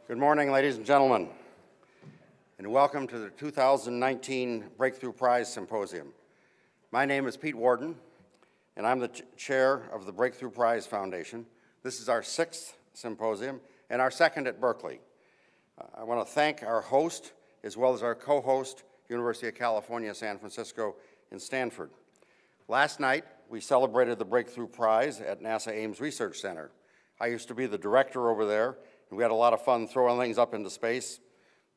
Good morning, ladies and gentlemen, and welcome to the 2019 Breakthrough Prize Symposium. My name is Pete Warden, and I'm the chair of the Breakthrough Prize Foundation. This is our 6th symposium and our 2nd at Berkeley. I want to thank our host as well as our co-host, University of California, San Francisco, and Stanford. Last night, we celebrated the Breakthrough Prize at NASA Ames Research Center. I used to be the director over there, and we had a lot of fun throwing things up into space.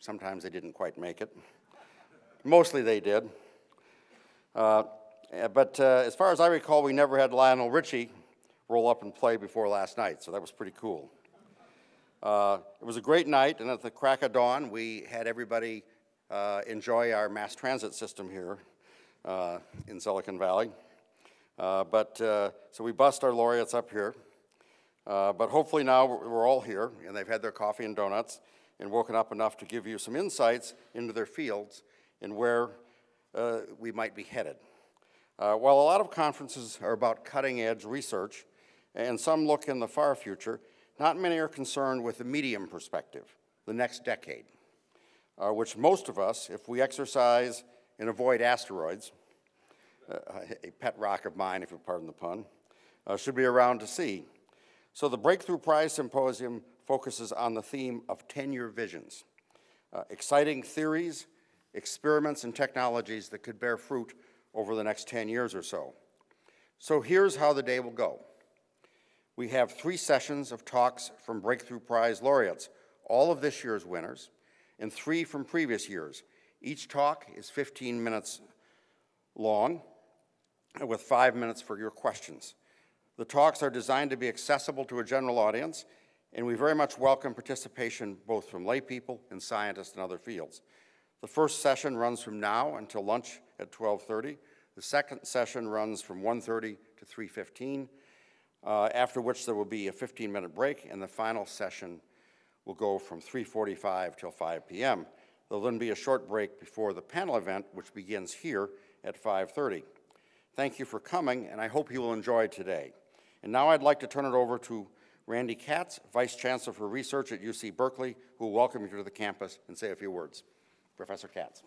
Sometimes they didn't quite make it. Mostly they did. But as far as I recall, we never had Lionel Richie roll up and play before last night, so that was pretty cool. It was a great night, and at the crack of dawn, we had everybody enjoy our mass transit system here in Silicon Valley. So we bussed our laureates up here. But hopefully now we're all here, and they've had their coffee and donuts and woken up enough to give you some insights into their fields and where we might be headed. While a lot of conferences are about cutting-edge research, and some look in the far future, not many are concerned with the medium perspective, the next decade, which most of us, if we exercise and avoid asteroids, a pet rock of mine, if you'll pardon the pun, should be around to see. So the Breakthrough Prize Symposium focuses on the theme of 10-year visions, exciting theories, experiments, and technologies that could bear fruit over the next 10 years or so. So here's how the day will go. We have 3 sessions of talks from Breakthrough Prize laureates, all of this year's winners, and 3 from previous years. Each talk is 15 minutes long, with 5 minutes for your questions. The talks are designed to be accessible to a general audience, and we very much welcome participation both from lay people and scientists in other fields. The first session runs from now until lunch at 12:30. The second session runs from 1:30 to 3:15, after which there will be a 15-minute break, and the final session will go from 3:45 till 5 p.m. There'll then be a short break before the panel event, which begins here at 5:30. Thank you for coming, and I hope you will enjoy today. And now I'd like to turn it over to Randy Katz, Vice Chancellor for Research at UC Berkeley, who will welcome you to the campus and say a few words. Professor Katz.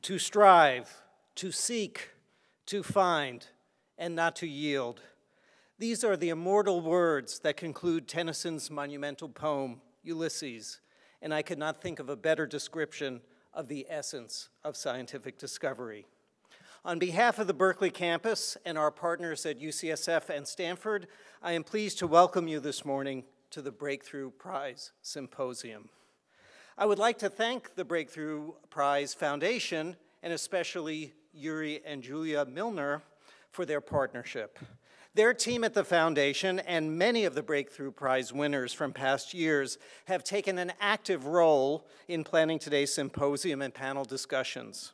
To strive, to seek, to find, and not to yield. These are the immortal words that conclude Tennyson's monumental poem, Ulysses, and I could not think of a better description of the essence of scientific discovery. On behalf of the Berkeley campus and our partners at UCSF and Stanford, I am pleased to welcome you this morning to the Breakthrough Prize Symposium. I would like to thank the Breakthrough Prize Foundation, and especially Yuri and Julia Milner, for their partnership. Their team at the foundation and many of the Breakthrough Prize winners from past years have taken an active role in planning today's symposium and panel discussions.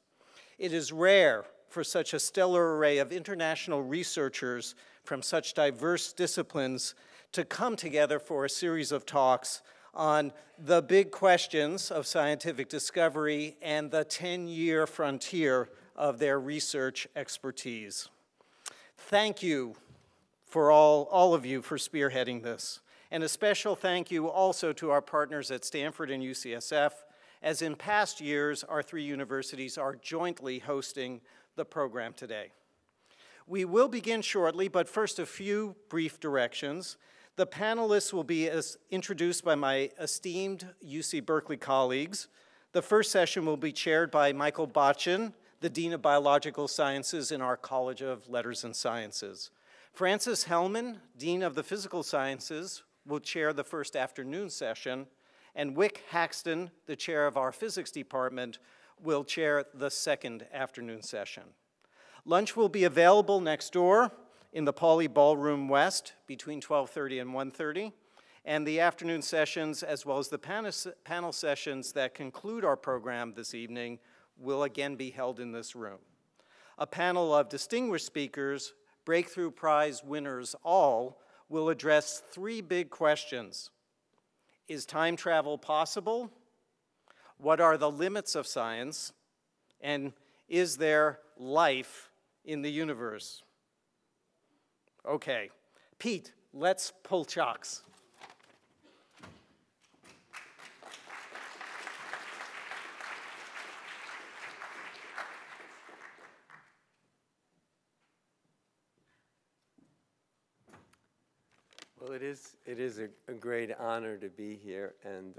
It is rare for such a stellar array of international researchers from such diverse disciplines to come together for a series of talks on the big questions of scientific discovery and the 10-year frontier of their research expertise. Thank you for all of you for spearheading this. And a special thank you also to our partners at Stanford and UCSF, as in past years, our 3 universities are jointly hosting the program today. We will begin shortly, but first a few brief directions. The panelists will be introduced by my esteemed UC Berkeley colleagues. The first session will be chaired by Michael Botchin, the Dean of Biological Sciences in our College of Letters and Sciences. Francis Hellman, Dean of the Physical Sciences, will chair the first afternoon session, and Wick Haxton, the chair of our physics department, will chair the second afternoon session. Lunch will be available next door in the Pauley Ballroom West between 12:30 and 1:30, and the afternoon sessions, as well as the panel sessions that conclude our program this evening, will again be held in this room. A panel of distinguished speakers, Breakthrough Prize winners all, will address 3 big questions. Is time travel possible? What are the limits of science? And is there life in the universe? Okay. Pete, let's pull chocks. Well, it is a great honor to be here, and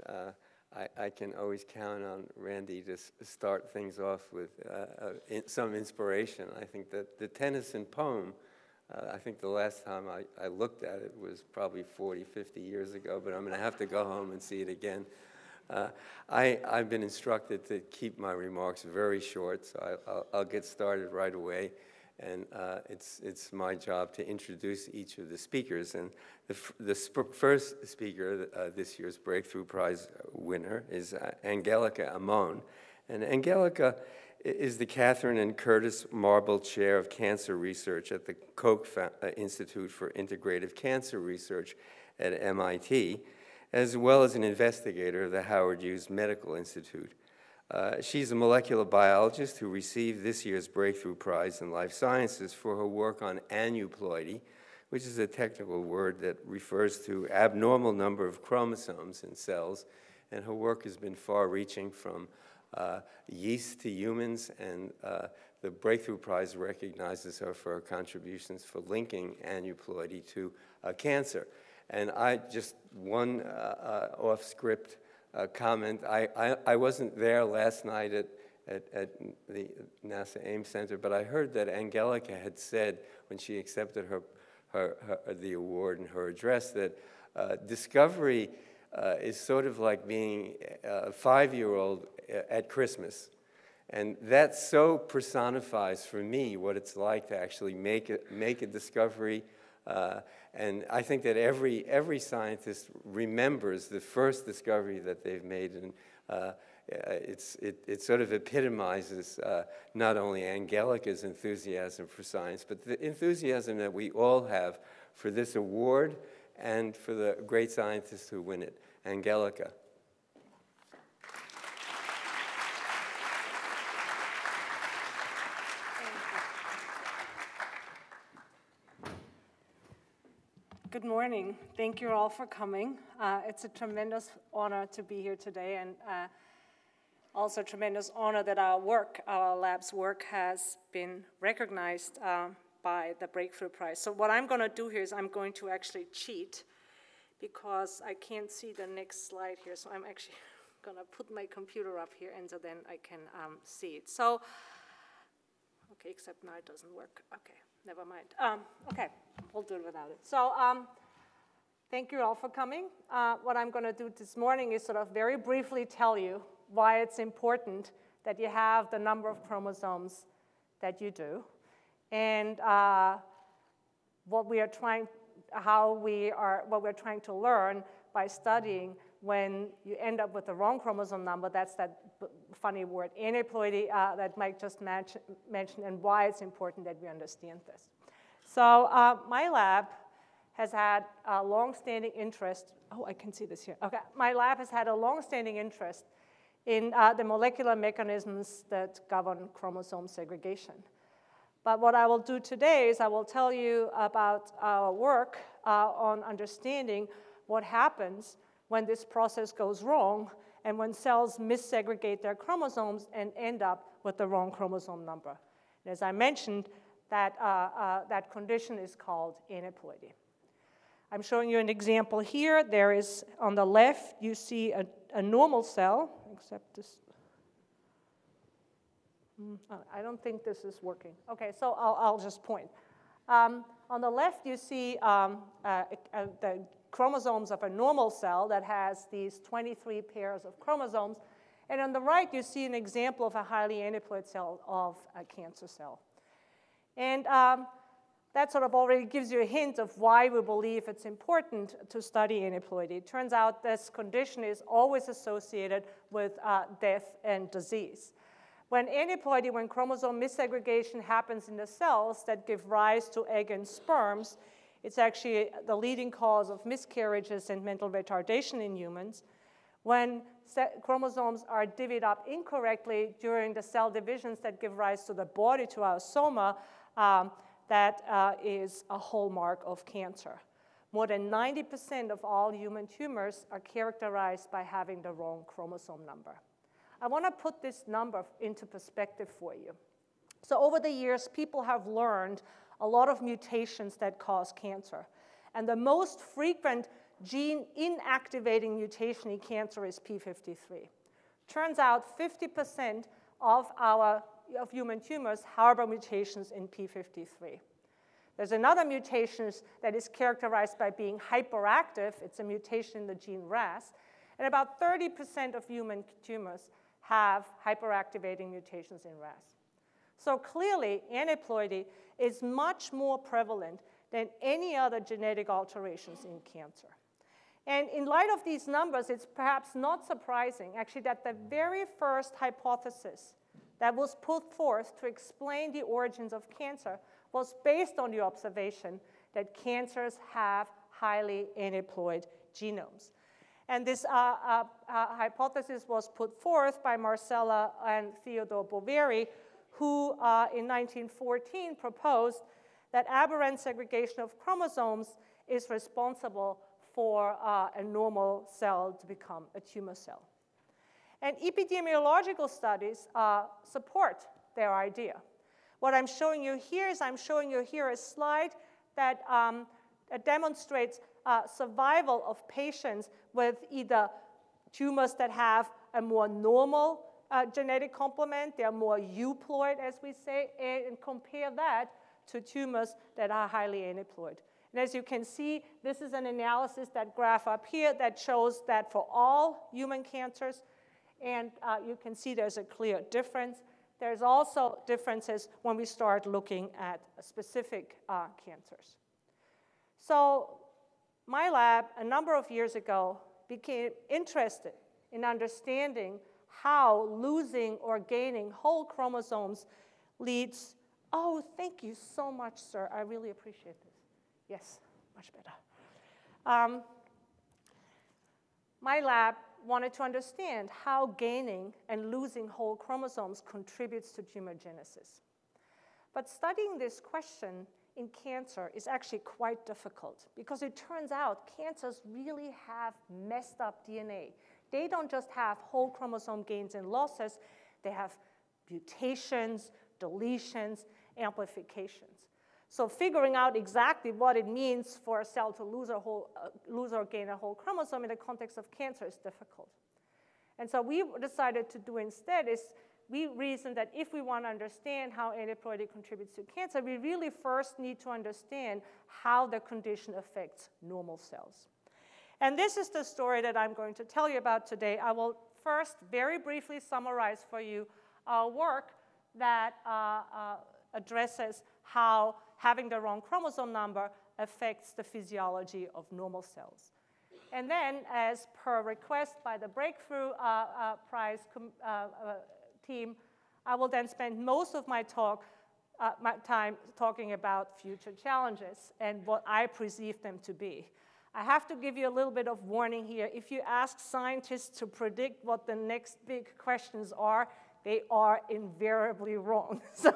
I can always count on Randy to start things off with some inspiration. I think that the Tennyson poem, I think the last time I looked at it was probably 40, 50 years ago, but I'm going to have to go home and see it again. I've been instructed to keep my remarks very short, so I'll get started right away. And it's my job to introduce each of the speakers. And the first speaker, this year's Breakthrough Prize winner, is Angelika Amon. And Angelika is the Catherine and Curtis Marble Chair of Cancer Research at the Koch Institute for Integrative Cancer Research at MIT, as well as an investigator of the Howard Hughes Medical Institute. She's a molecular biologist who received this year's Breakthrough Prize in Life Sciences for her work on aneuploidy, which is a technical word that refers to abnormal number of chromosomes in cells. And her work has been far-reaching from yeast to humans, and the Breakthrough Prize recognizes her for her contributions for linking aneuploidy to cancer. And one off-script comment. I wasn't there last night at the NASA Ames Center, but I heard that Angelika had said when she accepted the award in her address that discovery is sort of like being a 5-year-old at Christmas. And that so personifies for me what it's like to actually make a discovery. And I think that every scientist remembers the first discovery that they've made, and it sort of epitomizes not only Angelika's enthusiasm for science, but the enthusiasm that we all have for this award and for the great scientists who win it. Angelika. Good morning. Thank you all for coming. It's a tremendous honor to be here today, and also a tremendous honor that our lab's work has been recognized by the Breakthrough Prize. So what I'm going to do here is I'm going to actually cheat because I can't see the next slide here. So I'm actually going to put my computer up here, and so then I can see it. So, okay, except now it doesn't work. Okay. Never mind. Okay, we'll do it without it. So thank you all for coming. What I'm going to do this morning is sort of very briefly tell you why it's important that you have the number of chromosomes that you do, and what we're trying to learn by studying when you end up with the wrong chromosome number. That's that funny word, aneuploidy, that Mike just mentioned, and why it's important that we understand this. So my lab has had a long-standing interest. Oh, I can see this here. Okay, my lab has had a long-standing interest in the molecular mechanisms that govern chromosome segregation. But what I will do today is I will tell you about our work on understanding what happens when this process goes wrong and when cells missegregate their chromosomes and end up with the wrong chromosome number. And as I mentioned, that condition is called aneuploidy. I'm showing you an example here. There is, on the left, you see a normal cell, except this. I don't think this is working. Okay, so I'll just point. On the left, you see the chromosomes of a normal cell that has these 23 pairs of chromosomes. And on the right, you see an example of a highly aneuploid cell of a cancer cell. And that sort of already gives you a hint of why we believe it's important to study aneuploidy. It turns out this condition is always associated with death and disease. When chromosome missegregation happens in the cells that give rise to egg and sperms, it's actually the leading cause of miscarriages and mental retardation in humans. When chromosomes are divvied up incorrectly during the cell divisions that give rise to the body, to our soma, that is a hallmark of cancer. More than 90% of all human tumors are characterized by having the wrong chromosome number. I want to put this number into perspective for you. So over the years, people have learned a lot of mutations that cause cancer. And the most frequent gene inactivating mutation in cancer is P53. Turns out 50% of human tumors harbor mutations in P53. There's another mutation that is characterized by being hyperactive. It's a mutation in the gene RAS. And about 30% of human tumors have hyperactivating mutations in RAS. So clearly, aneuploidy is much more prevalent than any other genetic alterations in cancer. And in light of these numbers, it's perhaps not surprising, actually, that the very first hypothesis that was put forth to explain the origins of cancer was based on the observation that cancers have highly aneuploid genomes. And this hypothesis was put forth by Marcella and Theodore Boveri, who in 1914 proposed that aberrant segregation of chromosomes is responsible for a normal cell to become a tumor cell. And epidemiological studies support their idea. What I'm showing you here is a slide that demonstrates survival of patients with either tumors that have a more normal genetic complement, they're more euploid, as we say, and compare that to tumors that are highly aneuploid. And as you can see, this is an analysis, that graph up here, that shows that for all human cancers, and you can see there's a clear difference. There's also differences when we start looking at specific cancers. So my lab, a number of years ago, became interested in understanding how losing or gaining whole chromosomes leads. Oh, thank you so much, sir. I really appreciate this. Yes, much better. My lab wanted to understand how gaining and losing whole chromosomes contributes to tumorigenesis. But studying this question in cancer is actually quite difficult, because it turns out cancers really have messed up DNA. They don't just have whole chromosome gains and losses, they have mutations, deletions, amplifications. So figuring out exactly what it means for a cell to lose or gain a whole chromosome in the context of cancer is difficult. And so we decided to do instead is we reasoned that if we want to understand how aneuploidy contributes to cancer, we really first need to understand how the condition affects normal cells. And this is the story that I'm going to tell you about today. I will first very briefly summarize for you our work that addresses how having the wrong chromosome number affects the physiology of normal cells. And then, as per request by the Breakthrough Prize team, I will then spend most of my time talking about future challenges and what I perceive them to be. I have to give you a little bit of warning here. If you ask scientists to predict what the next big questions are, they are invariably wrong. So,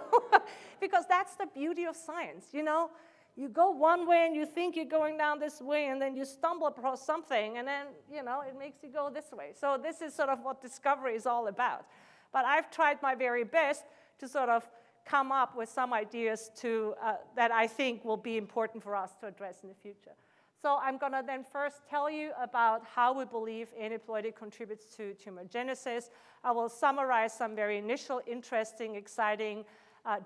because that's the beauty of science, you know? You go one way and you think you're going down this way, and then you stumble across something, and then, you know, it makes you go this way. So this is sort of what discovery is all about. But I've tried my very best to sort of come up with some ideas that I think will be important for us to address in the future. So I'm going to then first tell you about how we believe aneuploidy contributes to tumorigenesis. I will summarize some very initial, interesting, exciting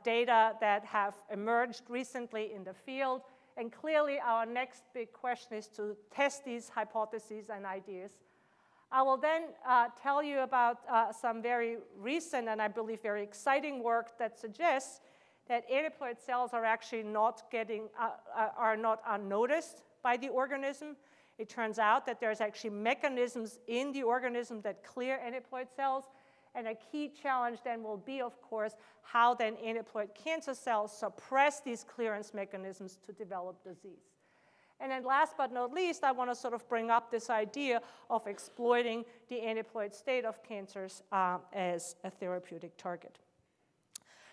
data that have emerged recently in the field. And clearly, our next big question is to test these hypotheses and ideas. I will then tell you about some very recent and I believe very exciting work that suggests that aneuploid cells are actually not unnoticed by the organism. It turns out that there's actually mechanisms in the organism that clear aneuploid cells. And a key challenge then will be, of course, how then aneuploid cancer cells suppress these clearance mechanisms to develop disease. And then last but not least, I want to sort of bring up this idea of exploiting the aneuploid state of cancers as a therapeutic target.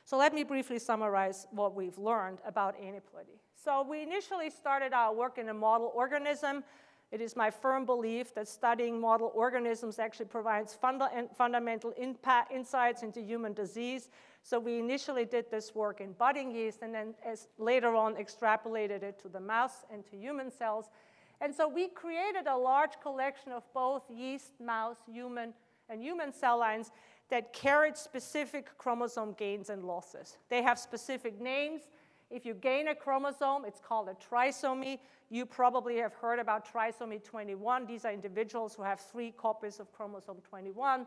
So let me briefly summarize what we've learned about aneuploidy. So we initially started our work in a model organism. It is my firm belief that studying model organisms actually provides fundamental insights into human disease. So we initially did this work in budding yeast and then later on extrapolated it to the mouse and to human cells. And so we created a large collection of both yeast, mouse, human, and human cell lines that carried specific chromosome gains and losses. They have specific names. If you gain a chromosome, it's called a trisomy. You probably have heard about trisomy 21. These are individuals who have 3 copies of chromosome 21.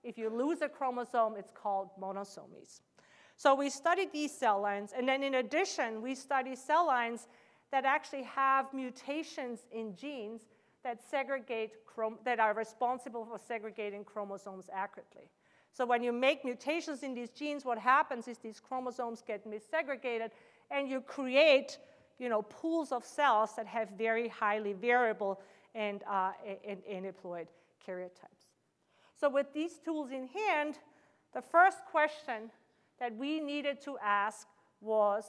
If you lose a chromosome, it's called monosomies. So we studied these cell lines, and then in addition, we study cell lines that actually have mutations in genes that that are responsible for segregating chromosomes accurately. So when you make mutations in these genes, what happens is these chromosomes get missegregated, and you create, pools of cells that have very highly variable and aneuploid karyotypes. So with these tools in hand, the first question that we needed to ask was,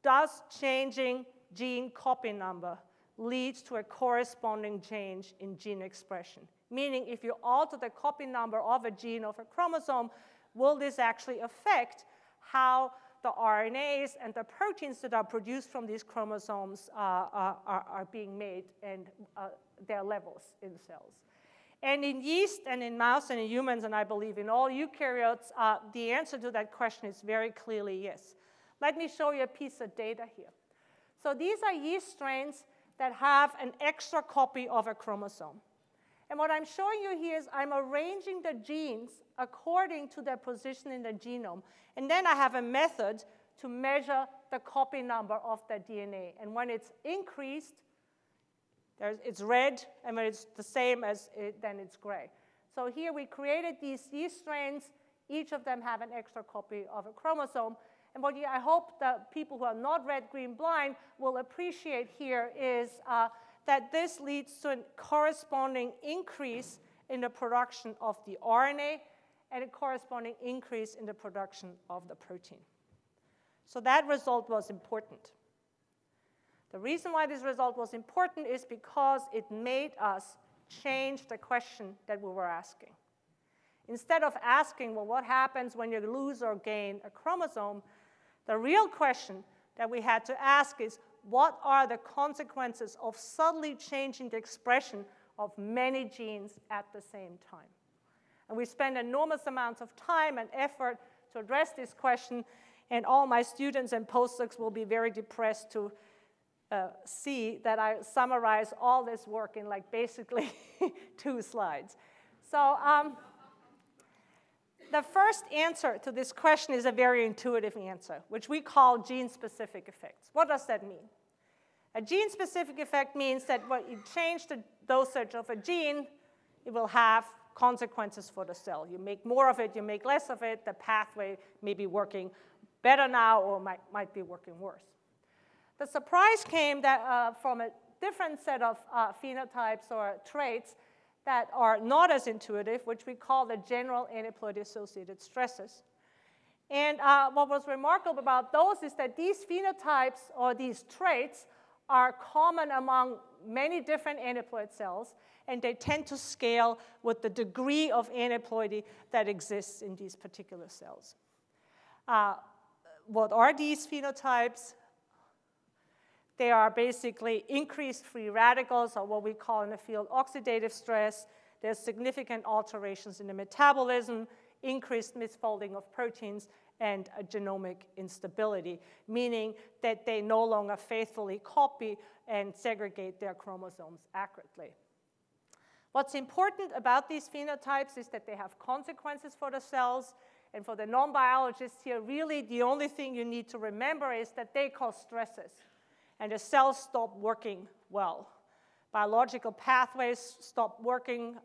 does changing gene copy number lead to a corresponding change in gene expression? Meaning, if you alter the copy number of a gene of a chromosome, will this actually affect how the RNAs and the proteins that are produced from these chromosomes are being made and their levels in cells? And in yeast and in mouse and in humans, and I believe in all eukaryotes, the answer to that question is very clearly yes. Let me show you a piece of data here. So these are yeast strains that have an extra copy of a chromosome. And what I'm showing you here is I'm arranging the genes according to their position in the genome. And then I have a method to measure the copy number of the DNA. And when it's increased, it's red, and when it's the same as it, then it's gray. So here we created these yeast strains. Each of them have an extra copy of a chromosome. And what I hope the people who are not red-green blind will appreciate here is that this leads to a corresponding increase in the production of the RNA and a corresponding increase in the production of the protein. So that result was important. The reason why this result was important is because it made us change the question that we were asking. Instead of asking, well, what happens when you lose or gain a chromosome, the real question that we had to ask is, what are the consequences of subtly changing the expression of many genes at the same time? And we spend enormous amounts of time and effort to address this question, and all my students and postdocs will be very depressed to see that I summarize all this work in like basically 2 slides. So the first answer to this question is a very intuitive answer, which we call gene-specific effects. What does that mean? A gene-specific effect means that when you change the dosage of a gene, it will have consequences for the cell. You make more of it, you make less of it, the pathway may be working better now or might be working worse. The surprise came that from a different set of phenotypes or traits that are not as intuitive, which we call the general aneuploidy-associated stresses. And what was remarkable about those is that these phenotypes or these traits are common among many different aneuploid cells, and they tend to scale with the degree of aneuploidy that exists in these particular cells. What are these phenotypes? They are basically increased free radicals, or what we call in the field oxidative stress. There's significant alterations in the metabolism, increased misfolding of proteins, and a genomic instability, meaning that they no longer faithfully copy and segregate their chromosomes accurately. What's important about these phenotypes is that they have consequences for the cells, and for the non-biologists here, really the only thing you need to remember is that they cause stresses, and the cells stop working well. Biological pathways stop working,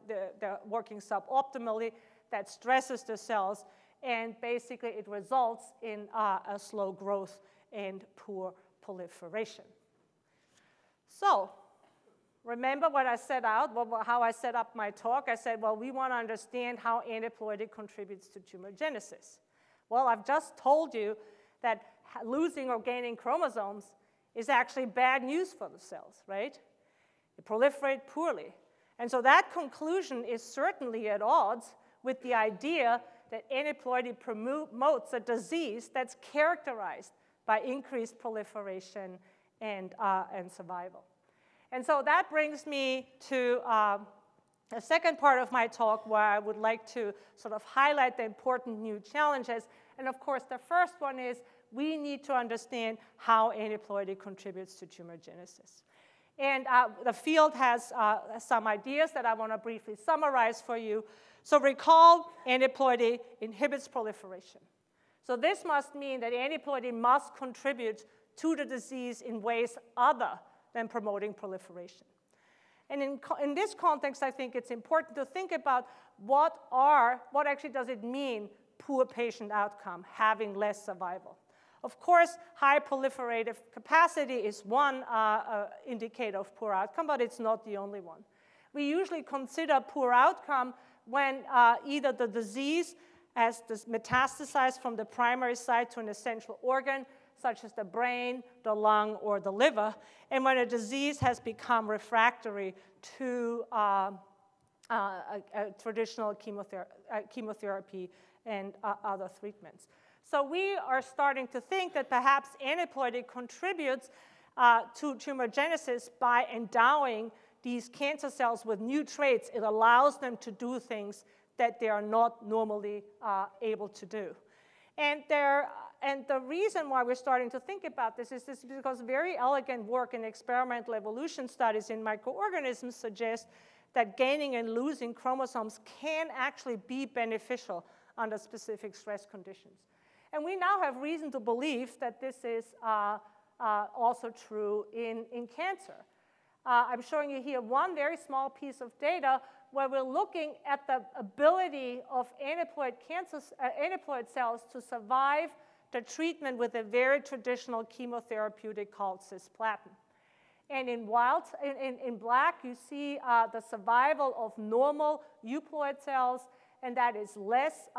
they're working suboptimally. That stresses the cells, and basically it results in a slow growth and poor proliferation. So, remember what I set out, how I set up my talk. I said, well, we want to understand how aneuploidy contributes to tumor genesis. Well, I've just told you that losing or gaining chromosomes is actually bad news for the cells, right? They proliferate poorly. And so that conclusion is certainly at odds with the idea that aneuploidy promotes a disease that's characterized by increased proliferation and survival. And so that brings me to a second part of my talk where I would like to sort of highlight the important new challenges. And of course, the first one is we need to understand how aneuploidy contributes to tumorigenesis. And the field has some ideas that I want to briefly summarize for you. So recall, aneuploidy inhibits proliferation. So this must mean that aneuploidy must contribute to the disease in ways other than promoting proliferation. And in this context, I think it's important to think about what actually does it mean, poor patient outcome, having less survival. Of course, high proliferative capacity is one indicator of poor outcome, but it's not the only one. We usually consider poor outcome when either the disease has metastasized from the primary site to an essential organ, such as the brain, the lung, or the liver, and when a disease has become refractory to traditional chemotherapy and other treatments. So we are starting to think that perhaps aneuploidy contributes to tumorigenesis by endowing these cancer cells with new traits. It allows them to do things that they are not normally able to do. And the reason why we're starting to think about this is because very elegant work in experimental evolution studies in microorganisms suggests that gaining and losing chromosomes can actually be beneficial under specific stress conditions. And we now have reason to believe that this is also true in cancer. I'm showing you here one very small piece of data where we're looking at the ability of aneuploid cells to survive the treatment with a very traditional chemotherapeutic called cisplatin. And in black, you see the survival of normal euploid cells, and that is less,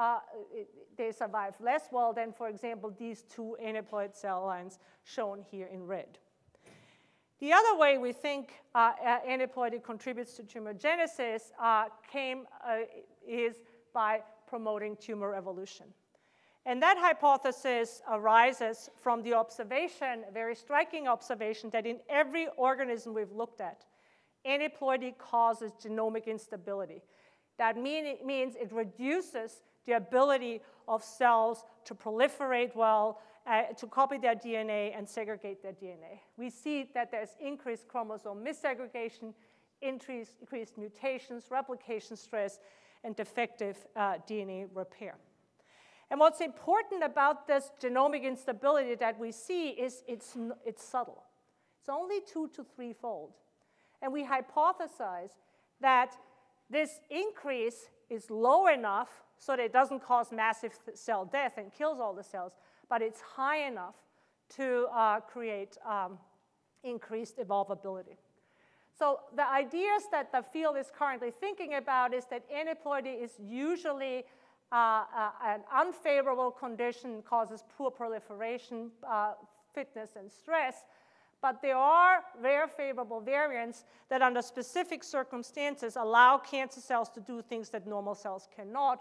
they survive less well than, for example, these two aneuploid cell lines shown here in red. The other way we think aneuploidy contributes to tumorigenesis is by promoting tumor evolution. And that hypothesis arises from the observation, a very striking observation, that in every organism we've looked at, aneuploidy causes genomic instability. That means it reduces the ability of cells to proliferate well, to copy their DNA and segregate their DNA. We see that there's increased chromosome missegregation, increased mutations, replication stress, and defective DNA repair. And what's important about this genomic instability that we see is it's subtle. It's only 2 to 3-fold. And we hypothesize that this increase is low enough so that it doesn't cause massive cell death and kills all the cells, but it's high enough to create increased evolvability. So the ideas that the field is currently thinking about is that aneuploidy is usually an unfavorable condition, causes poor proliferation, fitness, and stress. But there are rare favorable variants that under specific circumstances allow cancer cells to do things that normal cells cannot.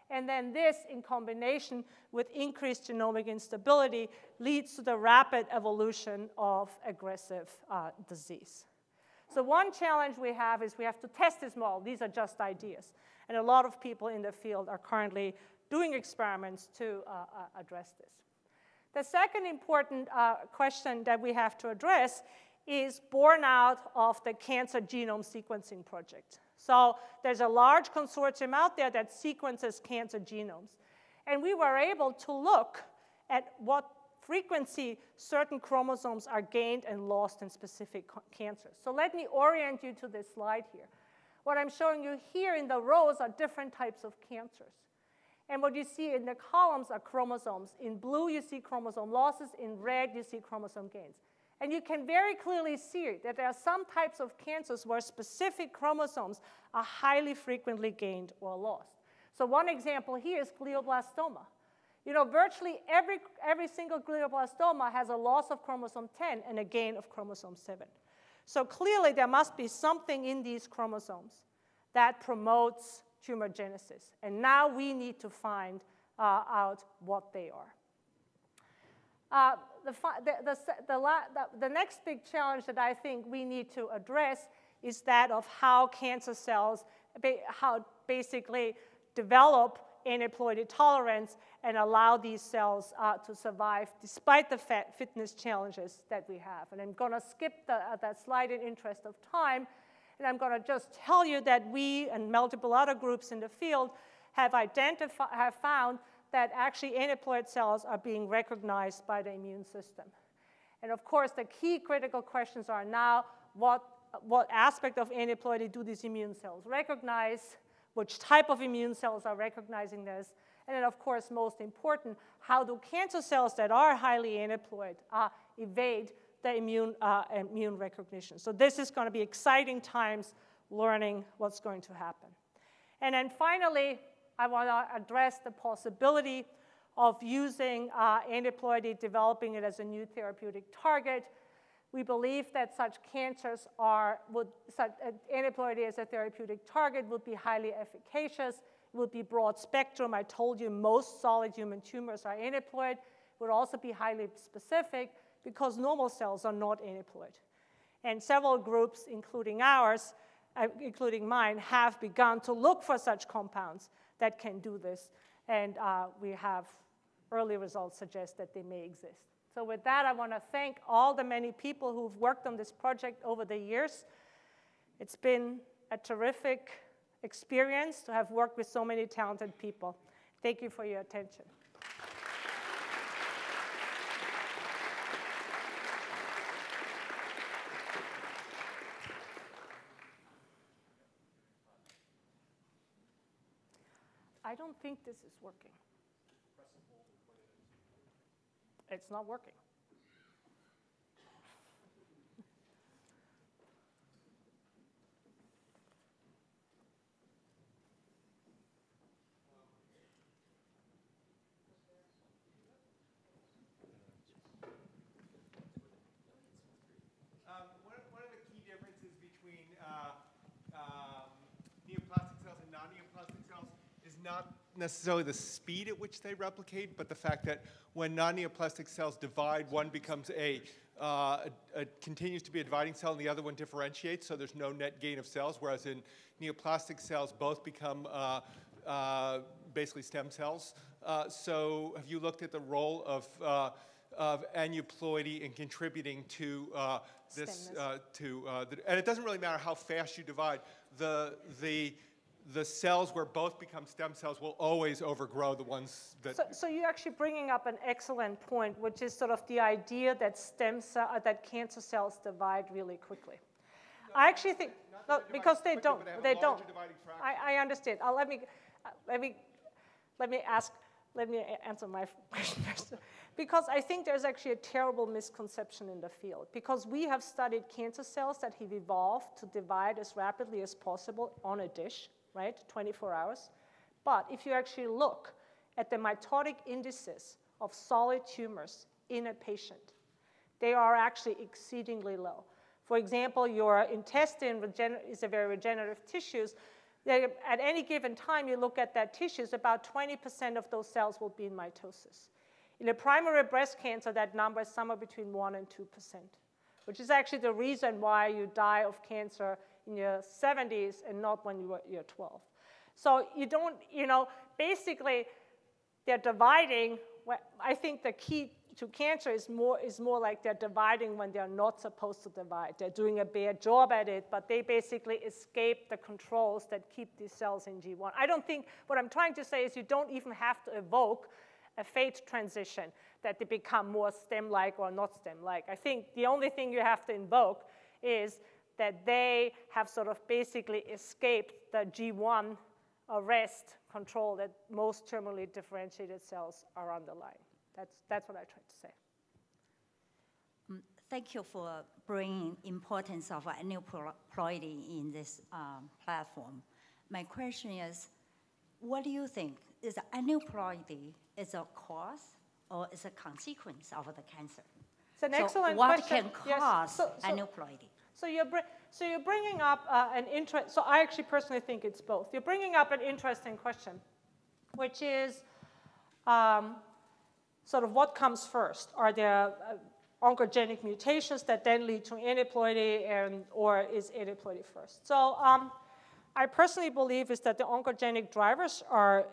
And then this, in combination with increased genomic instability, leads to the rapid evolution of aggressive disease. So one challenge we have is we have to test this model. These are just ideas. And a lot of people in the field are currently doing experiments to address this. The second important question that we have to address is born out of the cancer genome sequencing project. So there's a large consortium out there that sequences cancer genomes. And we were able to look at what frequency certain chromosomes are gained and lost in specific cancers. So let me orient you to this slide here. What I'm showing you here in the rows are different types of cancers. And what you see in the columns are chromosomes. In blue, you see chromosome losses. In red, you see chromosome gains. And you can very clearly see that there are some types of cancers where specific chromosomes are highly frequently gained or lost. So one example here is glioblastoma. You know, virtually every single glioblastoma has a loss of chromosome 10 and a gain of chromosome 7. So clearly there must be something in these chromosomes that promotes tumorigenesis. And now we need to find out what they are. The next big challenge that I think we need to address is that of how cancer cells basically develop aneuploidy tolerance and allow these cells to survive despite the fitness challenges that we have. And I'm going to skip that slide in interest of time, and I'm going to just tell you that we and multiple other groups in the field have found that actually aneuploid cells are being recognized by the immune system. And of course, the key critical questions are now, what aspect of aneuploidy do these immune cells recognize? Which type of immune cells are recognizing this? And then, of course, most important, how do cancer cells that are highly aneuploid evade the immune recognition? So this is going to be exciting times learning what's going to happen. And then finally, I want to address the possibility of using aneuploidy, developing it as a new therapeutic target. We believe that such cancers such aneuploidy as a therapeutic target would be highly efficacious. It would be broad spectrum. I told you most solid human tumors are aneuploid. It would also be highly specific because normal cells are not aneuploid. And several groups, including ours, including mine, have begun to look for such compounds that can do this. And we have early results suggest that they may exist. So with that, I want to thank all the many people who've worked on this project over the years. It's been a terrific experience to have worked with so many talented people. Thank you for your attention. I don't think this is working. It's not working. One of the key differences between neoplastic cells and non-neoplastic cells is not necessarily the speed at which they replicate, but the fact that when non-neoplastic cells divide, one becomes continues to be a dividing cell and the other one differentiates, so there's no net gain of cells, whereas in neoplastic cells, both become basically stem cells. So have you looked at the role of aneuploidy in contributing to this, and it doesn't really matter how fast you divide, the cells where both become stem cells will always overgrow the ones that... So you're actually bringing up an excellent point, which is sort of the idea that that cancer cells divide really quickly. No, I actually think, no, because they don't. They don't. I understand. Let me answer my question first. Because I think there's actually a terrible misconception in the field. Because we have studied cancer cells that have evolved to divide as rapidly as possible on a dish, right, 24 hours. But if you actually look at the mitotic indices of solid tumors in a patient, they are actually exceedingly low. For example, your intestine is a very regenerative tissues. At any given time you look at that tissues, about 20% of those cells will be in mitosis. In a primary breast cancer, that number is somewhere between 1% and 2%, which is actually the reason why you die of cancer in your 70s and not when you're 12. So you don't, basically they're dividing. I think the key to cancer is more like they're dividing when they're not supposed to divide. They're doing a bad job at it, but they basically escape the controls that keep these cells in G1. I don't think, what I'm trying to say is you don't even have to evoke a fate transition that they become more stem-like or not stem-like. I think the only thing you have to invoke is that they have sort of basically escaped the G1 arrest control that most terminally differentiated cells are underlying. That's what I tried to say. Thank you for bringing importance of aneuploidy in this platform. My question is, what do you think? Is aneuploidy is a cause or is a consequence of the cancer? It's an excellent what question. can cause aneuploidy? So you're bringing up an interest. So I actually personally think it's both. You're bringing up an interesting question, which is sort of what comes first? Are there oncogenic mutations that then lead to aneuploidy, or is aneuploidy first? So I personally believe is that the oncogenic drivers are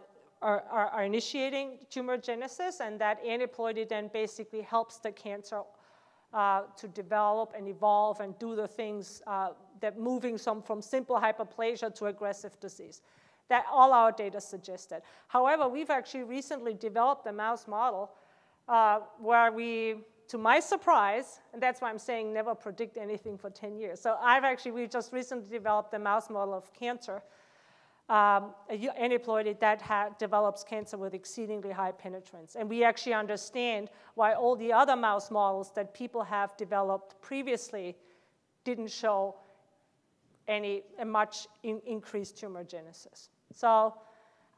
initiating tumor genesis, and that aneuploidy then basically helps the cancer to develop and evolve and do the things that moving from simple hyperplasia to aggressive disease. That all our data suggested. However, we've actually recently developed a mouse model where we, to my surprise, and that's why I'm saying never predict anything for 10 years. So we just recently developed a mouse model of cancer, aneuploidy that develops cancer with exceedingly high penetrance. And we actually understand why all the other mouse models that people have developed previously didn't show a much increased tumor genesis. So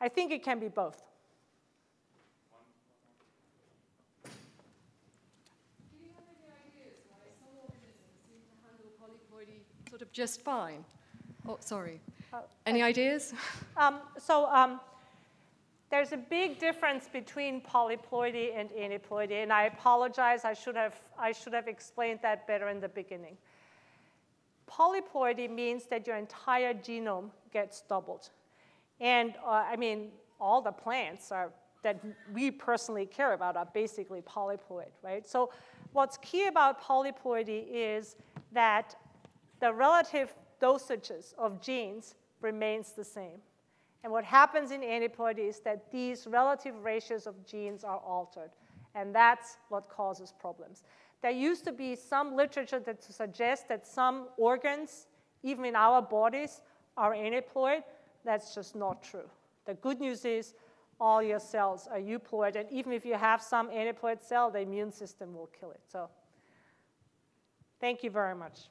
I think it can be both. Do you have any ideas why some organisms seem to handle polyploidy sort of just fine? Oh, sorry. Any ideas? There's a big difference between polyploidy and aneuploidy, and I apologize. I should have explained that better in the beginning. Polyploidy means that your entire genome gets doubled. And I mean, all the plants that we personally care about are basically polyploid, right? So what's key about polyploidy is that the relative dosages of genes remains the same. And what happens in aneuploidy is that these relative ratios of genes are altered. And that's what causes problems. There used to be some literature that suggests that some organs, even in our bodies, are aneuploid. That's just not true. The good news is all your cells are euploid, and even if you have some aneuploid cell, the immune system will kill it. So thank you very much.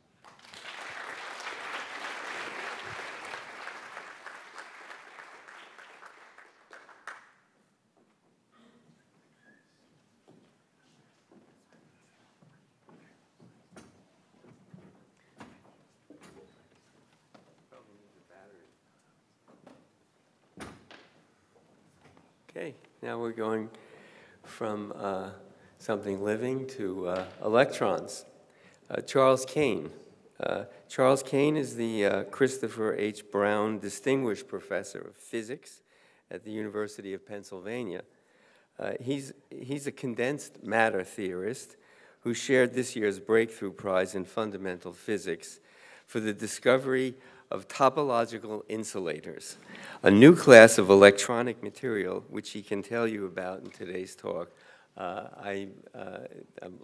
Okay, now we're going from something living to electrons. Charles Kane. Charles Kane is the Christopher H. Brown Distinguished Professor of Physics at the University of Pennsylvania. He's a condensed matter theorist who shared this year's Breakthrough Prize in Fundamental Physics for the discovery of topological insulators, a new class of electronic material which he can tell you about in today's talk. I'm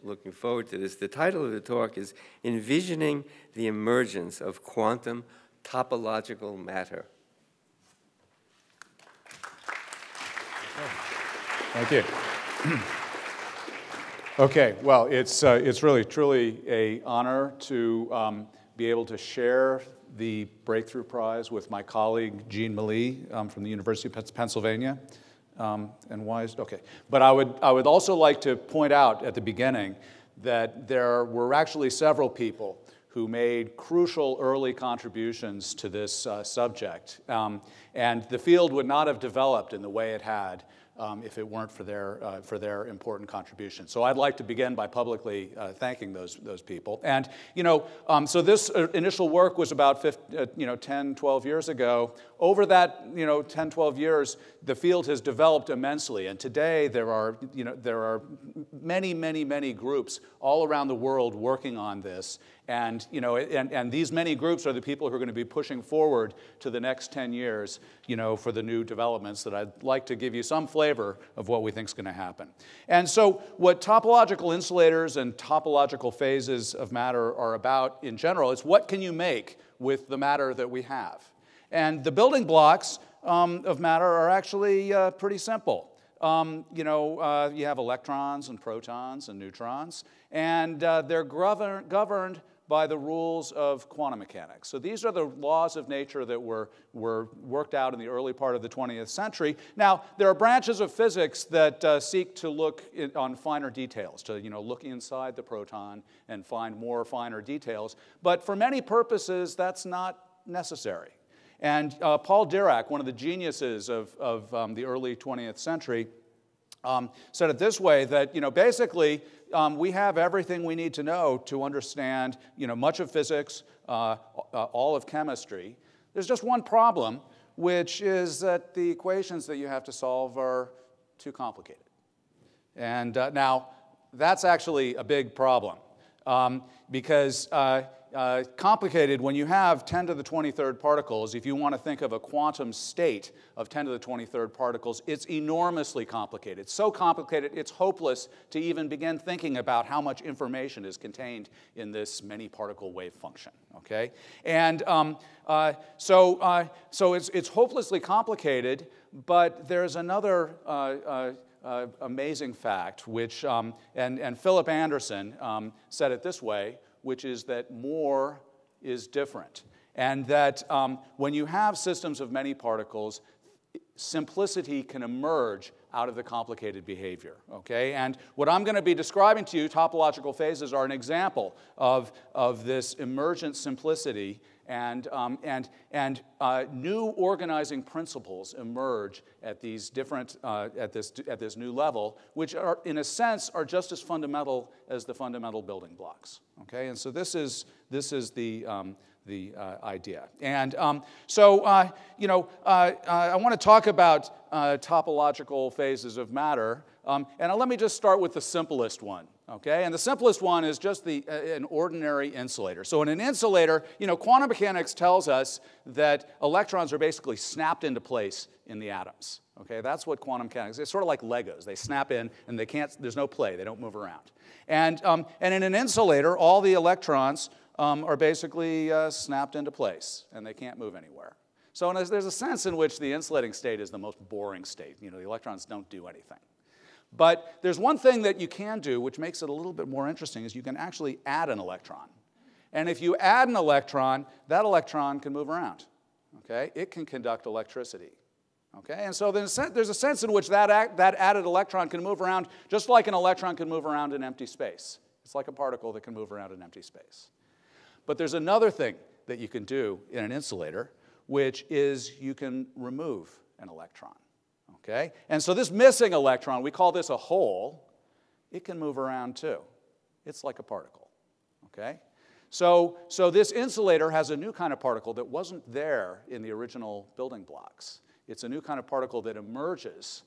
looking forward to this. The title of the talk is Envisioning the Emergence of Quantum Topological Matter. Thank you. Okay, well, it's really, truly an honor to be able to share the Breakthrough Prize with my colleague, Jean Malie, from the University of Pennsylvania. And why is, okay. But I would also like to point out at the beginning that there were actually several people who made crucial early contributions to this subject. And the field would not have developed in the way it had if it weren't for their important contributions. So I'd like to begin by publicly thanking those people. And so this initial work was about 10, 12 years ago. Over that 10, 12 years, the field has developed immensely. And today there are many, many, many groups all around the world working on this. And these many groups are the people who are going to be pushing forward to the next 10 years, for the new developments that I'd like to give you some flavor of what we think is going to happen. And so what topological insulators and topological phases of matter are about in general is what can you make with the matter that we have. And the building blocks of matter are actually pretty simple. You have electrons and protons and neutrons, and they're governed by the rules of quantum mechanics. So these are the laws of nature that were worked out in the early part of the 20th century. Now, there are branches of physics that seek to look on finer diracs, to look inside the proton and find more finer details. But for many purposes, that's not necessary. And Paul Dirac, one of the geniuses of the early 20th century, said it this way, that basically we have everything we need to know to understand much of physics, all of chemistry. There's just one problem, which is that the equations that you have to solve are too complicated. And now that's actually a big problem, because complicated, when you have 10 to the 23rd particles, if you want to think of a quantum state of 10 to the 23rd particles, it's enormously complicated. It's so complicated, it's hopeless to even begin thinking about how much information is contained in this many particle wave function, okay? And so it's hopelessly complicated, but there's another amazing fact, which, and Philip Anderson said it this way, which is that more is different. And that when you have systems of many particles, simplicity can emerge out of the complicated behavior, okay? And what I'm going to be describing to you, topological phases, are an example of this emergent simplicity, and new organizing principles emerge at these different, at this new level, which are, in a sense, are just as fundamental as the fundamental building blocks, okay? And so this is the idea. And I want to talk about topological phases of matter. And let me just start with the simplest one, okay? And the simplest one is just an ordinary insulator. So in an insulator, quantum mechanics tells us that electrons are basically snapped into place in the atoms, okay? That's what quantum mechanics is. It's sort of like Legos. They snap in, and they can't, there's no play. They don't move around. And in an insulator, all the electrons are basically snapped into place, and they can't move anywhere. So there's a sense in which the insulating state is the most boring state. The electrons don't do anything. But there's one thing that you can do, which makes it a little bit more interesting, is you can actually add an electron. And if you add an electron, that electron can move around, okay? It can conduct electricity, okay? And so there's a sense in which that added electron can move around just like an electron can move around in empty space. It's like a particle that can move around in empty space. But there's another thing that you can do in an insulator, which is you can remove an electron, okay? And so this missing electron, we call this a hole, it can move around too. It's like a particle, okay? So this insulator has a new kind of particle that wasn't there in the original building blocks. It's a new kind of particle that emerges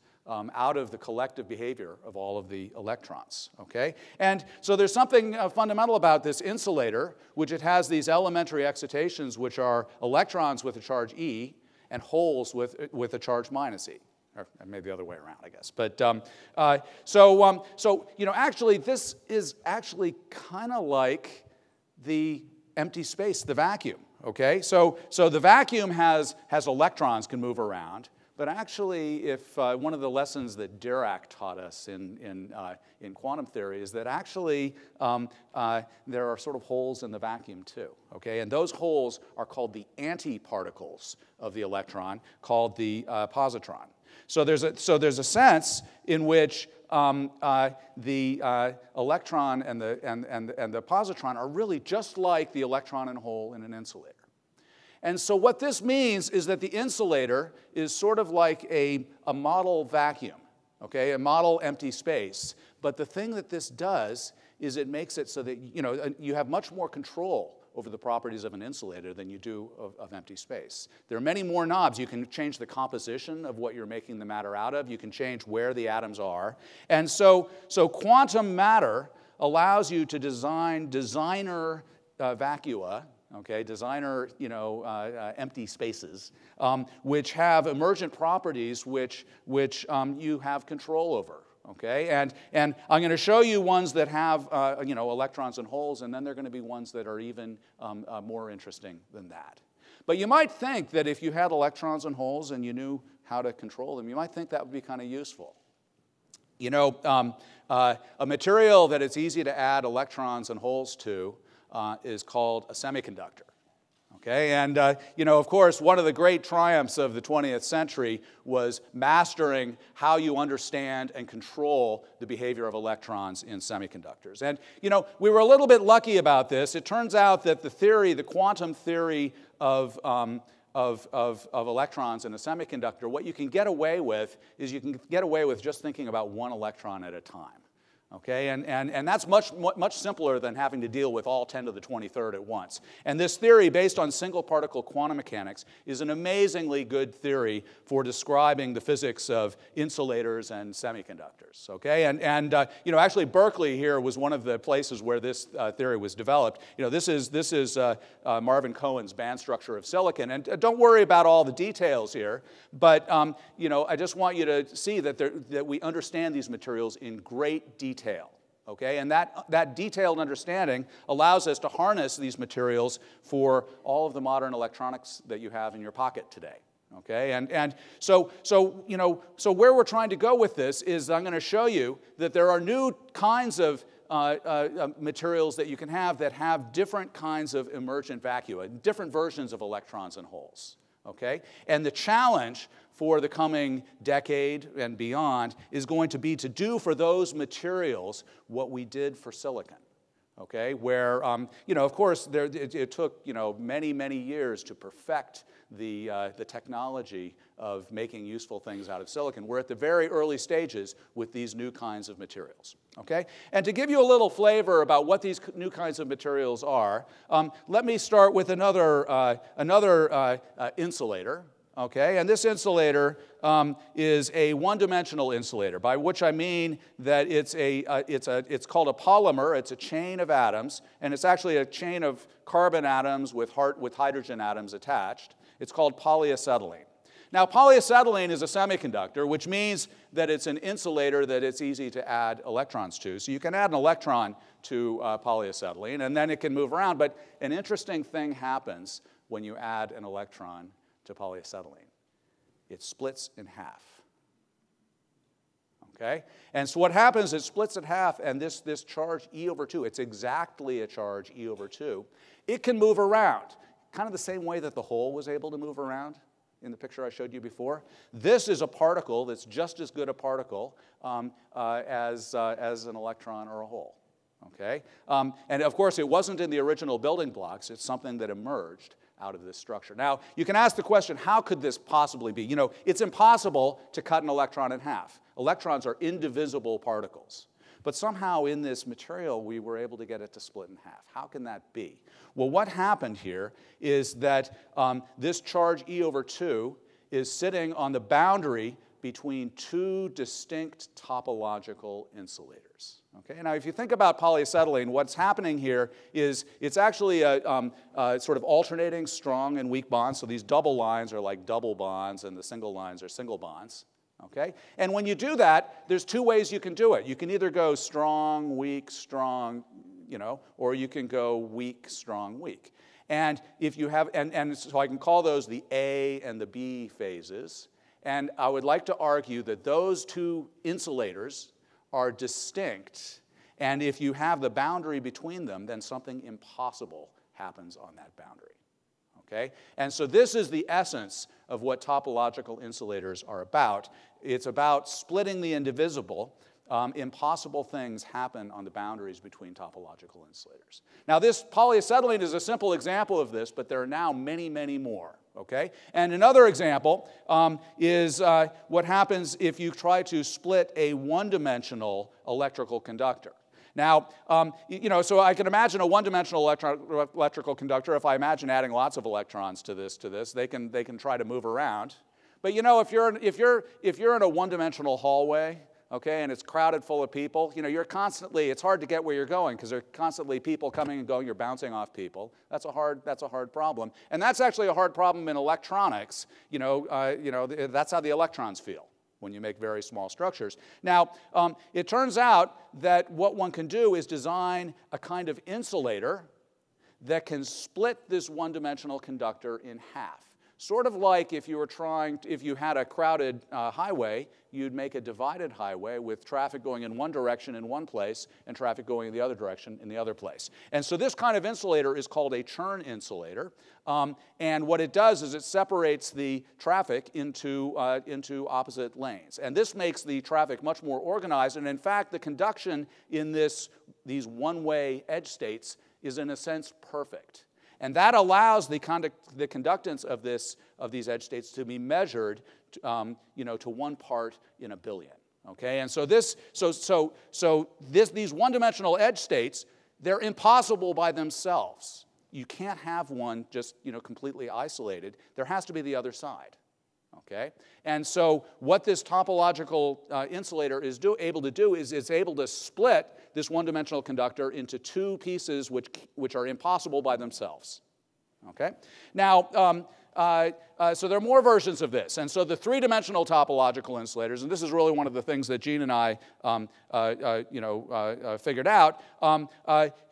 out of the collective behavior of all of the electrons, okay? And so there's something fundamental about this insulator, which it has these elementary excitations, which are electrons with a charge E and holes with a charge minus E. Or maybe the other way around, I guess. But actually, this is actually kind of like the empty space, the vacuum, okay? So the vacuum has electrons can move around. But actually, if one of the lessons that Dirac taught us in quantum theory is that actually there are sort of holes in the vacuum too, okay? And those holes are called the antiparticles of the electron, called the positron. So there's a sense in which the electron and the positron are really just like the electron and hole in an insulator. And so what this means is that the insulator is sort of like a model vacuum, okay, a model empty space. But the thing that this does is it makes it so that you have much more control over the properties of an insulator than you do of empty space. There are many more knobs. You can change the composition of what you're making the matter out of. You can change where the atoms are. And so quantum matter allows you to design designer vacua, okay, designer, empty spaces, which have emergent properties which you have control over, okay? And I'm going to show you ones that have, electrons and holes, and then there are going to be ones that are even more interesting than that. But you might think that if you had electrons and holes and you knew how to control them, you might think that would be kind of useful. A material that it's easy to add electrons and holes to is called a semiconductor. Okay, and of course, one of the great triumphs of the 20th century was mastering how you understand and control the behavior of electrons in semiconductors. And we were a little bit lucky about this. It turns out that the quantum theory of electrons in a semiconductor, what you can get away with is you can get away with just thinking about one electron at a time. Okay, and that's much simpler than having to deal with all 10 to the 23rd at once. And this theory, based on single particle quantum mechanics, is an amazingly good theory for describing the physics of insulators and semiconductors. Okay, and actually Berkeley here was one of the places where this theory was developed. This is Marvin Cohen's band structure of silicon, and don't worry about all the details here, but I just want you to see that we understand these materials in great detail. Okay, and that detailed understanding allows us to harness these materials for all of the modern electronics that you have in your pocket today. Okay, and so where we're trying to go with this is I'm going to show you that there are new kinds of materials that you can have that have different kinds of emergent vacua, different versions of electrons and holes. Okay, and the challenge for the coming decade and beyond is going to be to do for those materials what we did for silicon. Okay, where of course it took many, many years to perfect the technology of making useful things out of silicon. We're at the very early stages with these new kinds of materials. Okay, and to give you a little flavor about what these new kinds of materials are, let me start with another insulator. Okay, and this insulator is a one-dimensional insulator, by which I mean that it's called a polymer. It's a chain of atoms, and it's actually a chain of carbon atoms with hydrogen atoms attached. It's called polyacetylene. Now, polyacetylene is a semiconductor, which means that it's an insulator that it's easy to add electrons to. So you can add an electron to polyacetylene, and then it can move around. But an interesting thing happens when you add an electron to polyacetylene. It splits in half. Okay? And so what happens is it splits in half, and this charge E over 2, it's exactly a charge E over 2, it can move around, kind of the same way that the hole was able to move around in the picture I showed you before. This is a particle that's just as good a particle as an electron or a hole. Okay? And of course, it wasn't in the original building blocks. It's something that emerged out of this structure. Now, you can ask the question, how could this possibly be? It's impossible to cut an electron in half. Electrons are indivisible particles. But somehow in this material, we were able to get it to split in half. How can that be? Well, what happened here is that this charge E over 2 is sitting on the boundary between two distinct topological insulators. Okay? Now, if you think about polyacetylene, what's happening here is it's actually a sort of alternating strong and weak bonds. So these double lines are like double bonds, and the single lines are single bonds. Okay? And when you do that, there's two ways you can do it. You can either go strong, strong, or you can go weak, strong, weak. And if you have, and so I can call those the A and the B phases. And I would like to argue that those two insulators are distinct. And if you have the boundary between them, then something impossible happens on that boundary. Okay? And so this is the essence of what topological insulators are about. It's about splitting the indivisible. Impossible things happen on the boundaries between topological insulators. Now, this polyacetylene is a simple example of this, but there are now many, many more. Okay? And another example is what happens if you try to split a one-dimensional electrical conductor. Now, so I can imagine a one-dimensional electrical conductor. If I imagine adding lots of electrons to this, they can try to move around. But if you're in a one-dimensional hallway, okay, and it's crowded full of people, it's hard to get where you're going because there are constantly people coming and going. You're bouncing off people. That's a hard problem, and that's actually a hard problem in electronics. That's how the electrons feel when you make very small structures. Now, it turns out that what one can do is design a kind of insulator that can split this one-dimensional conductor in half. Sort of like if you were if you had a crowded highway, you'd make a divided highway with traffic going in one direction in one place and traffic going in the other direction in the other place. And so this kind of insulator is called a churn insulator. And what it does is it separates the traffic into opposite lanes. And this makes the traffic much more organized. And in fact, the conduction in these one-way edge states is in a sense perfect. And that allows the conductance of these edge states to be measured, to 1 part in a billion. Okay, and so these one-dimensional edge states, they're impossible by themselves. You can't have one just completely isolated. There has to be the other side. Okay, and so what this topological insulator is able to do is it's able to split this one-dimensional conductor into 2 pieces which are impossible by themselves. Okay, now so there are more versions of this, and so the 3-dimensional topological insulators, and this is really one of the things that Gene and I figured out,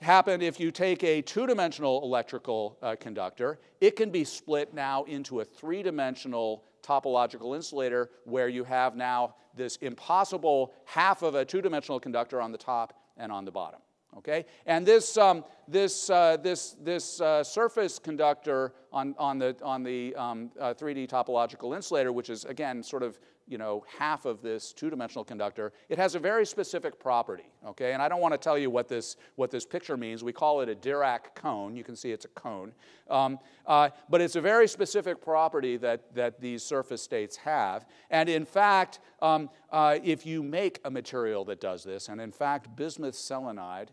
happen if you take a 2-dimensional electrical conductor. It can be split now into a 3-dimensional topological insulator where you have now this impossible half of a 2-dimensional conductor on the top and on the bottom. Okay, and this surface conductor on the 3D topological insulator, which is again sort of half of this 2-dimensional conductor, it has a very specific property. Okay, and I don't want to tell you what this picture means. We call it a Dirac cone. You can see it's a cone, but it's a very specific property that these surface states have. And in fact, if you make a material that does this, and in fact, bismuth selenide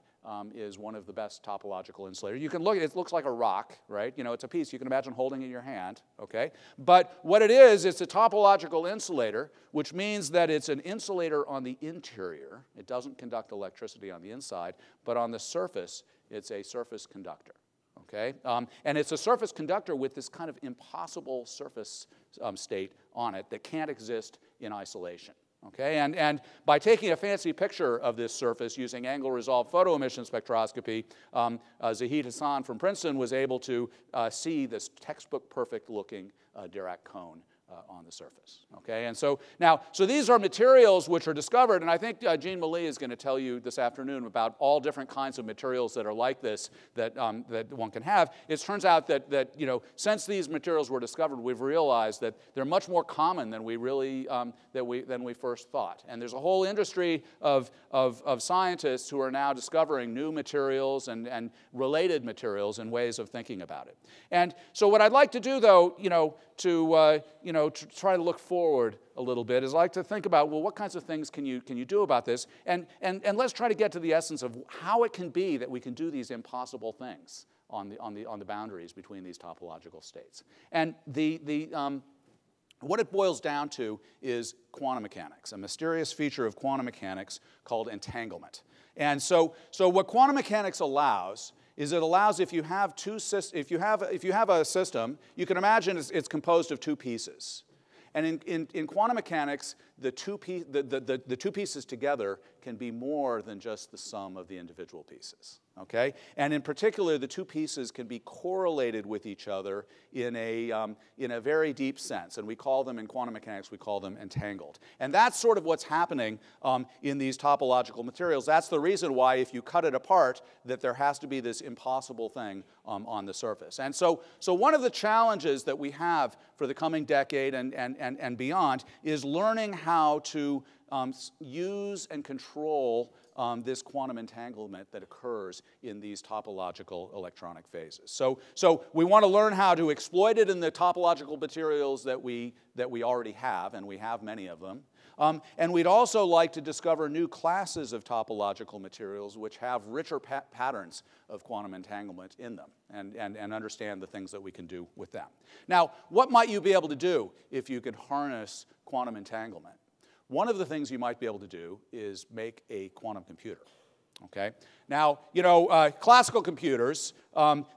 is one of the best topological insulators. You can look at it, it looks like a rock, right? It's a piece you can imagine holding in your hand, okay? But what it is, it's a topological insulator, which means that it's an insulator on the interior. It doesn't conduct electricity on the inside, but on the surface, it's a surface conductor, okay? And it's a surface conductor with this kind of impossible surface state on it that can't exist in isolation. Okay, and by taking a fancy picture of this surface using angle-resolved photoemission spectroscopy, Zahid Hassan from Princeton was able to see this textbook perfect-looking Dirac cone on the surface. Okay, and so these are materials which are discovered, and I think Jean Malie is going to tell you this afternoon about all different kinds of materials that are like this that one can have. It turns out that since these materials were discovered, we've realized that they're much more common than we really than we first thought. And there's a whole industry of scientists who are now discovering new materials and related materials and ways of thinking about it. And so what I'd like to do, though, to try to look forward a little bit is I like to think about, well, what kinds of things can you do about this? And let's try to get to the essence of how it can be that we can do these impossible things on the boundaries between these topological states. And what it boils down to is quantum mechanics, a mysterious feature of quantum mechanics called entanglement. And so what quantum mechanics allows is it allows, if you have a system, you can imagine it's composed of 2 pieces. And in quantum mechanics, the two pieces together can be more than just the sum of the individual pieces. Okay? And in particular, the 2 pieces can be correlated with each other in a very deep sense. And we call them, in quantum mechanics, we call them entangled. And that's sort of what's happening in these topological materials. That's the reason why, if you cut it apart, that there has to be this impossible thing on the surface. And so one of the challenges that we have for the coming decade and beyond is learning how to use and control this quantum entanglement that occurs in these topological electronic phases. So we want to learn how to exploit it in the topological materials that we already have, and we have many of them. And we'd also like to discover new classes of topological materials which have richer patterns of quantum entanglement in them and understand the things that we can do with them. Now, what might you be able to do if you could harness quantum entanglement? One of the things you might be able to do is make a quantum computer. Okay? Now, classical computers,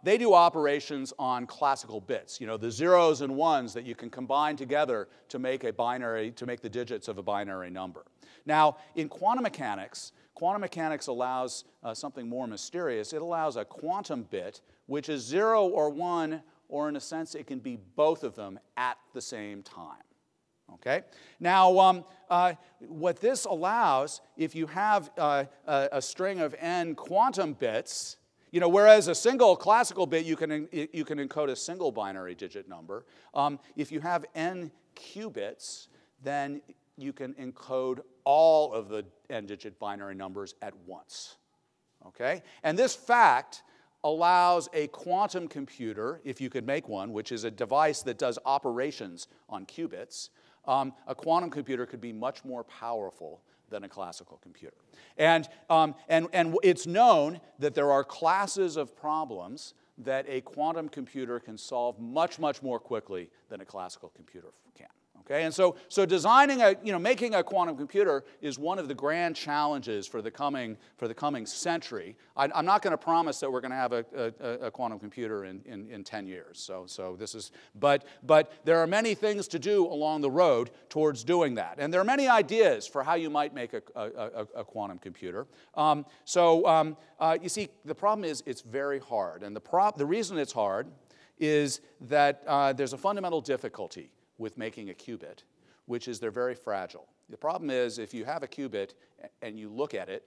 they do operations on classical bits, the zeros and ones that you can combine together to make the digits of a binary number. Now, in quantum mechanics allows something more mysterious. It allows a quantum bit, which is 0 or 1 or in a sense, it can be both of them at the same time. Okay? Now, what this allows, if you have a string of n quantum bits, you know, whereas a single classical bit, you can encode a single binary digit number. If you have n qubits, then you can encode all of the n-digit binary numbers at once. Okay? And this fact allows a quantum computer, if you could make one, which is a device that does operations on qubits, a quantum computer could be much more powerful than a classical computer. And it's known that there are classes of problems that a quantum computer can solve much, much more quickly than a classical computer can. Okay? And so designing making a quantum computer is one of the grand challenges for the coming century. I'm not going to promise that we're going to have a quantum computer in 10 years. So this is, but there are many things to do along the road towards doing that. And there are many ideas for how you might make a quantum computer. You see, the problem is it's very hard. And the reason it's hard is that there's a fundamental difficulty with making a qubit, which is they're very fragile. The problem is if you have a qubit and you look at it,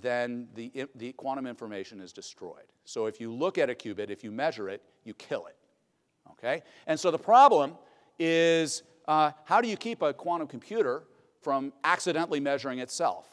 then the quantum information is destroyed. So if you look at a qubit, if you measure it, you kill it. Okay? And so the problem is how do you keep a quantum computer from accidentally measuring itself?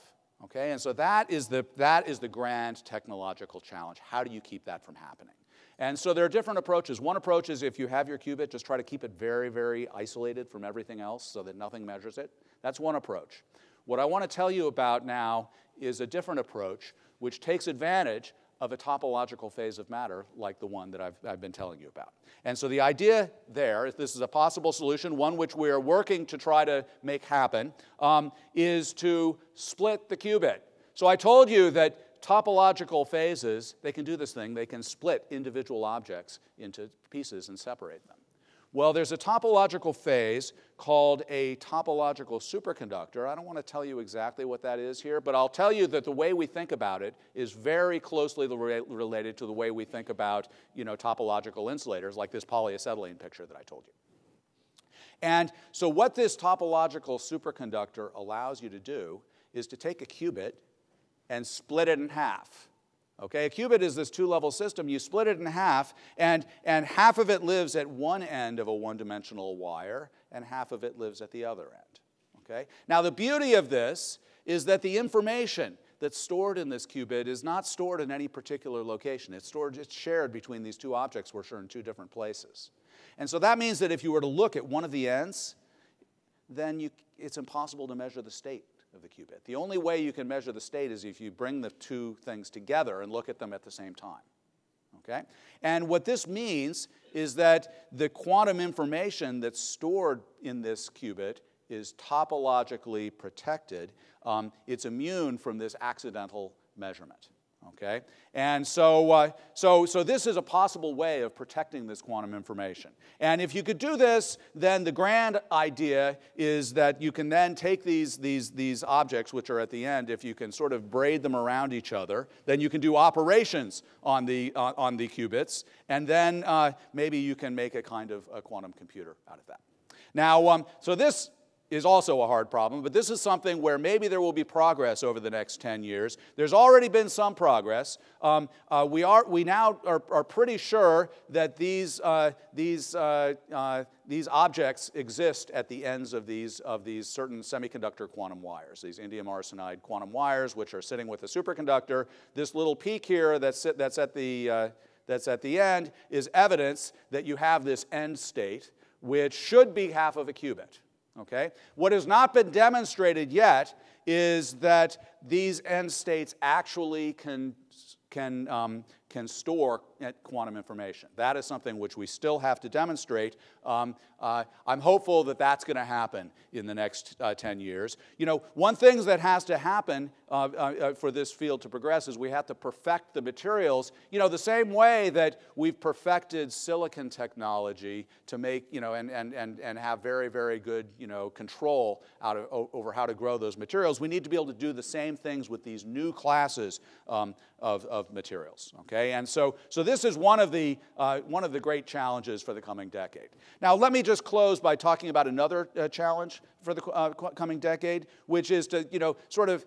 Okay? And so that is the grand technological challenge. How do you keep that from happening? And so there are different approaches. One approach is if you have your qubit, just try to keep it very, very isolated from everything else so that nothing measures it. That's one approach. What I want to tell you about now is a different approach which takes advantage of a topological phase of matter like the one that I've been telling you about. And so the idea there, if this is a possible solution, one which we are working to try to make happen, is to split the qubit. So I told you that topological phases, they can do this thing. They can split individual objects into pieces and separate them. Well, there's a topological phase called a topological superconductor. I don't want to tell you exactly what that is here, but I'll tell you that the way we think about it is very closely related to the way we think about, topological insulators, like this polyacetylene picture that I told you. And so what this topological superconductor allows you to do is to take a qubit and split it in half. Okay, a qubit is this two-level system. You split it in half, and half of it lives at one end of a one-dimensional wire, and half of it lives at the other end. Okay? Now, the beauty of this is that the information that's stored in this qubit is not stored in any particular location. It's shared between these two objects, which are in two different places. And so that means that if you were to look at one of the ends, then it's impossible to measure the state of the qubit. The only way you can measure the state is if you bring the two things together and look at them at the same time. Okay? And what this means is that the quantum information that's stored in this qubit is topologically protected. It's immune from this accidental measurement. Okay? And so this is a possible way of protecting this quantum information. And if you could do this, then the grand idea is that you can then take these objects, which are at the end, if you can sort of braid them around each other, then you can do operations on the qubits, and then maybe you can make a kind of a quantum computer out of that. Now, so this is also a hard problem, but this is something where maybe there will be progress over the next 10 years. There's already been some progress. We now are pretty sure that these objects exist at the ends of these certain semiconductor quantum wires, these indium arsenide quantum wires, which are sitting with a superconductor. This little peak here that's at the end is evidence that you have this end state, which should be half of a qubit. Okay? What has not been demonstrated yet is that these end states actually can store quantum information. That is something which we still have to demonstrate. I'm hopeful that that's going to happen in the next 10 years. One thing that has to happen for this field to progress is we have to perfect the materials, the same way that we've perfected silicon technology to make, and have very, very good, control over how to grow those materials. We need to be able to do the same things with these new classes of materials, okay? okay? And so this is one of the great challenges for the coming decade. Now, let me just close by talking about another challenge for the coming decade, which is to, sort of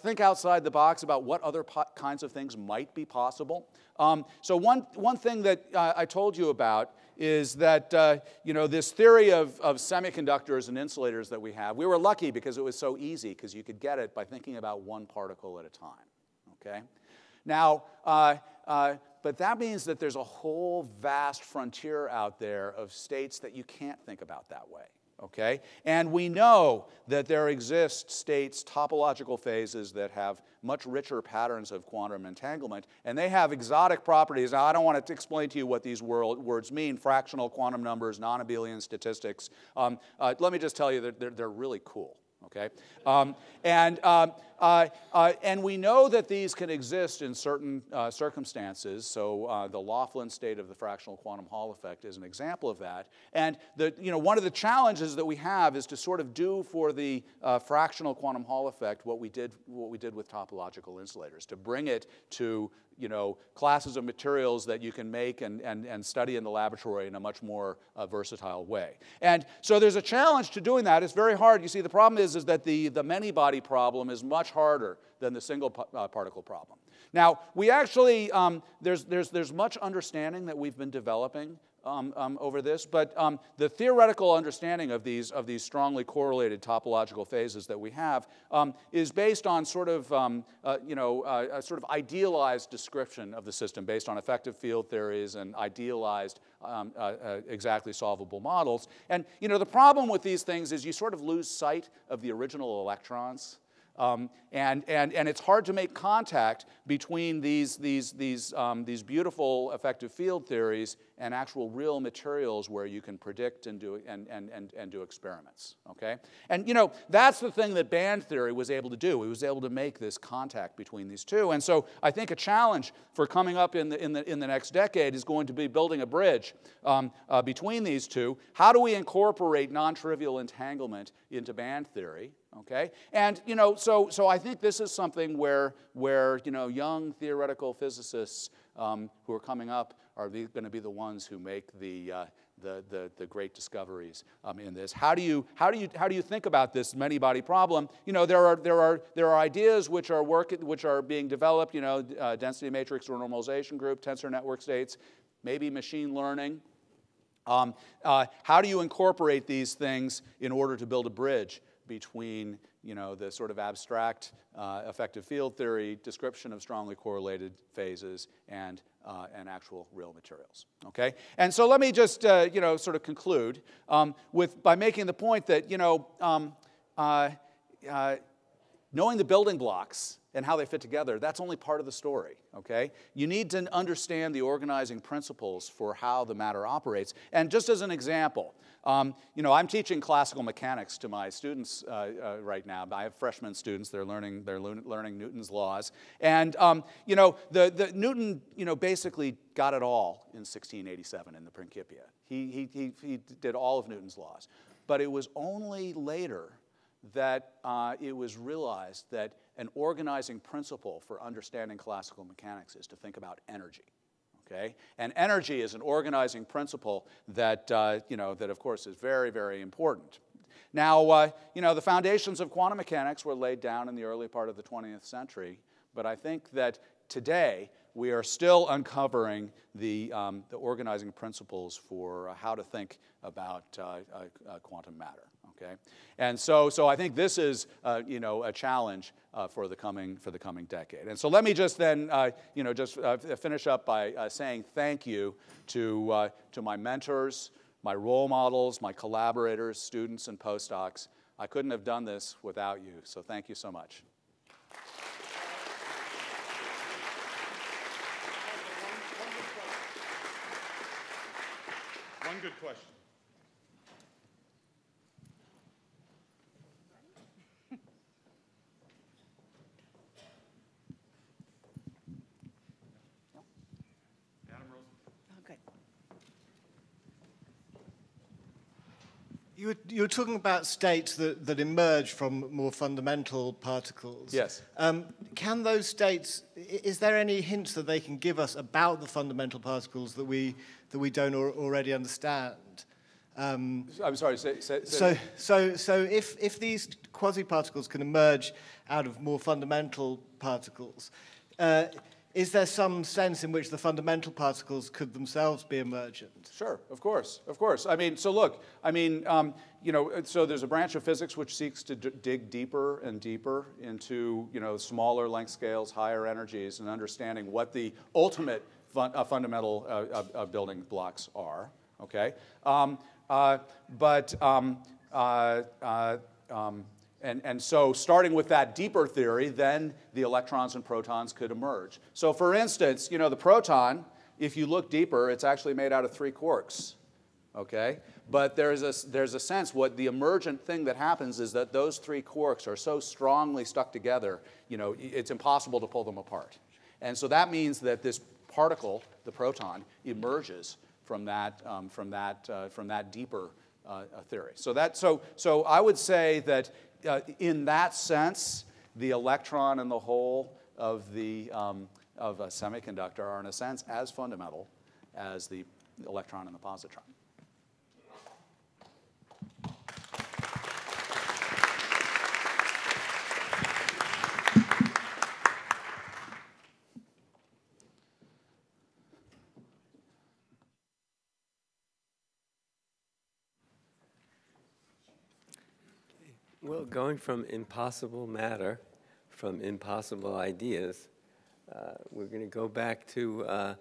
think outside the box about what other kinds of things might be possible. So one thing that I told you about is that, this theory of semiconductors and insulators that we have, we were lucky because it was so easy, because you could get it by thinking about one particle at a time, okay? Now, but that means that there's a whole vast frontier out there of states that you can't think about that way. Okay? And we know that there exist states, topological phases, that have much richer patterns of quantum entanglement, and they have exotic properties. Now, I don't want to explain to you what these words mean, fractional quantum numbers, non-abelian statistics. Let me just tell you that they're really cool. Okay? And we know that these can exist in certain circumstances. So the Langlands state of the fractional quantum Hall effect is an example of that. And one of the challenges that we have is to sort of do for the fractional quantum Hall effect what we did with topological insulators, to bring it to classes of materials that you can make and study in the laboratory in a much more versatile way. And so there's a challenge to doing that. It's very hard. You see, the problem is that the many-body problem is much harder than the single particle problem. Now, we actually, there's much understanding that we've been developing over this, but the theoretical understanding of these strongly correlated topological phases that we have is based on sort of a sort of idealized description of the system based on effective field theories and idealized exactly solvable models. And the problem with these things is you sort of lose sight of the original electrons. And it's hard to make contact between these beautiful effective field theories and actual real materials where you can predict and do experiments. Okay, and that's the thing that band theory was able to do. It was able to make this contact between these two. And so I think a challenge for coming up in the next decade is going to be building a bridge between these two. How do we incorporate non-trivial entanglement into band theory? Okay, and so I think this is something where young theoretical physicists who are coming up are going to be the ones who make the great discoveries in this. How do you think about this many-body problem? There are ideas which are being developed. Density matrix renormalization group, tensor network states, maybe machine learning. How do you incorporate these things in order to build a bridge between the sort of abstract effective field theory description of strongly correlated phases and actual real materials? Okay, and so let me just sort of conclude by making the point that knowing the building blocks and how they fit together, that's only part of the story, okay? You need to understand the organizing principles for how the matter operates. And just as an example, I'm teaching classical mechanics to my students right now. I have freshman students. They're learning Newton's laws. And, Newton, basically got it all in 1687 in the Principia. He did all of Newton's laws. But it was only later that it was realized that an organizing principle for understanding classical mechanics is to think about energy. Okay? And energy is an organizing principle that, that of course is very, very important. Now, the foundations of quantum mechanics were laid down in the early part of the 20th century, but I think that today we are still uncovering the organizing principles for how to think about quantum matter. Okay, and so I think this is a challenge for the coming decade. And so let me just then finish up by saying thank you to my mentors, my role models, my collaborators, students, and postdocs. I couldn't have done this without you. So thank you so much. One good question. You were talking about states that emerge from more fundamental particles. Yes. Can those states is there any hints that they can give us about the fundamental particles that we don't already understand? I'm sorry. So if these quasi-particles can emerge out of more fundamental particles, is there some sense in which the fundamental particles could themselves be emergent? Sure, of course. I mean, so look, you know, so there's a branch of physics which seeks to dig deeper and deeper into, you know, smaller length scales, higher energies, and understanding what the ultimate fundamental building blocks are. Okay, and so starting with that deeper theory, then the electrons and protons could emerge. So for instance, you know, the proton, if you look deeper, it's actually made out of 3 quarks, okay? But there's a sense, what the emergent thing that happens is that those 3 quarks are so strongly stuck together, you know, it's impossible to pull them apart. And so that means that this particle, the proton, emerges from that deeper theory. So I would say that in that sense, the electron and the hole of a semiconductor are, in a sense, as fundamental as the electron and the positron. Well, going from impossible matter, from impossible ideas, we're going to go back to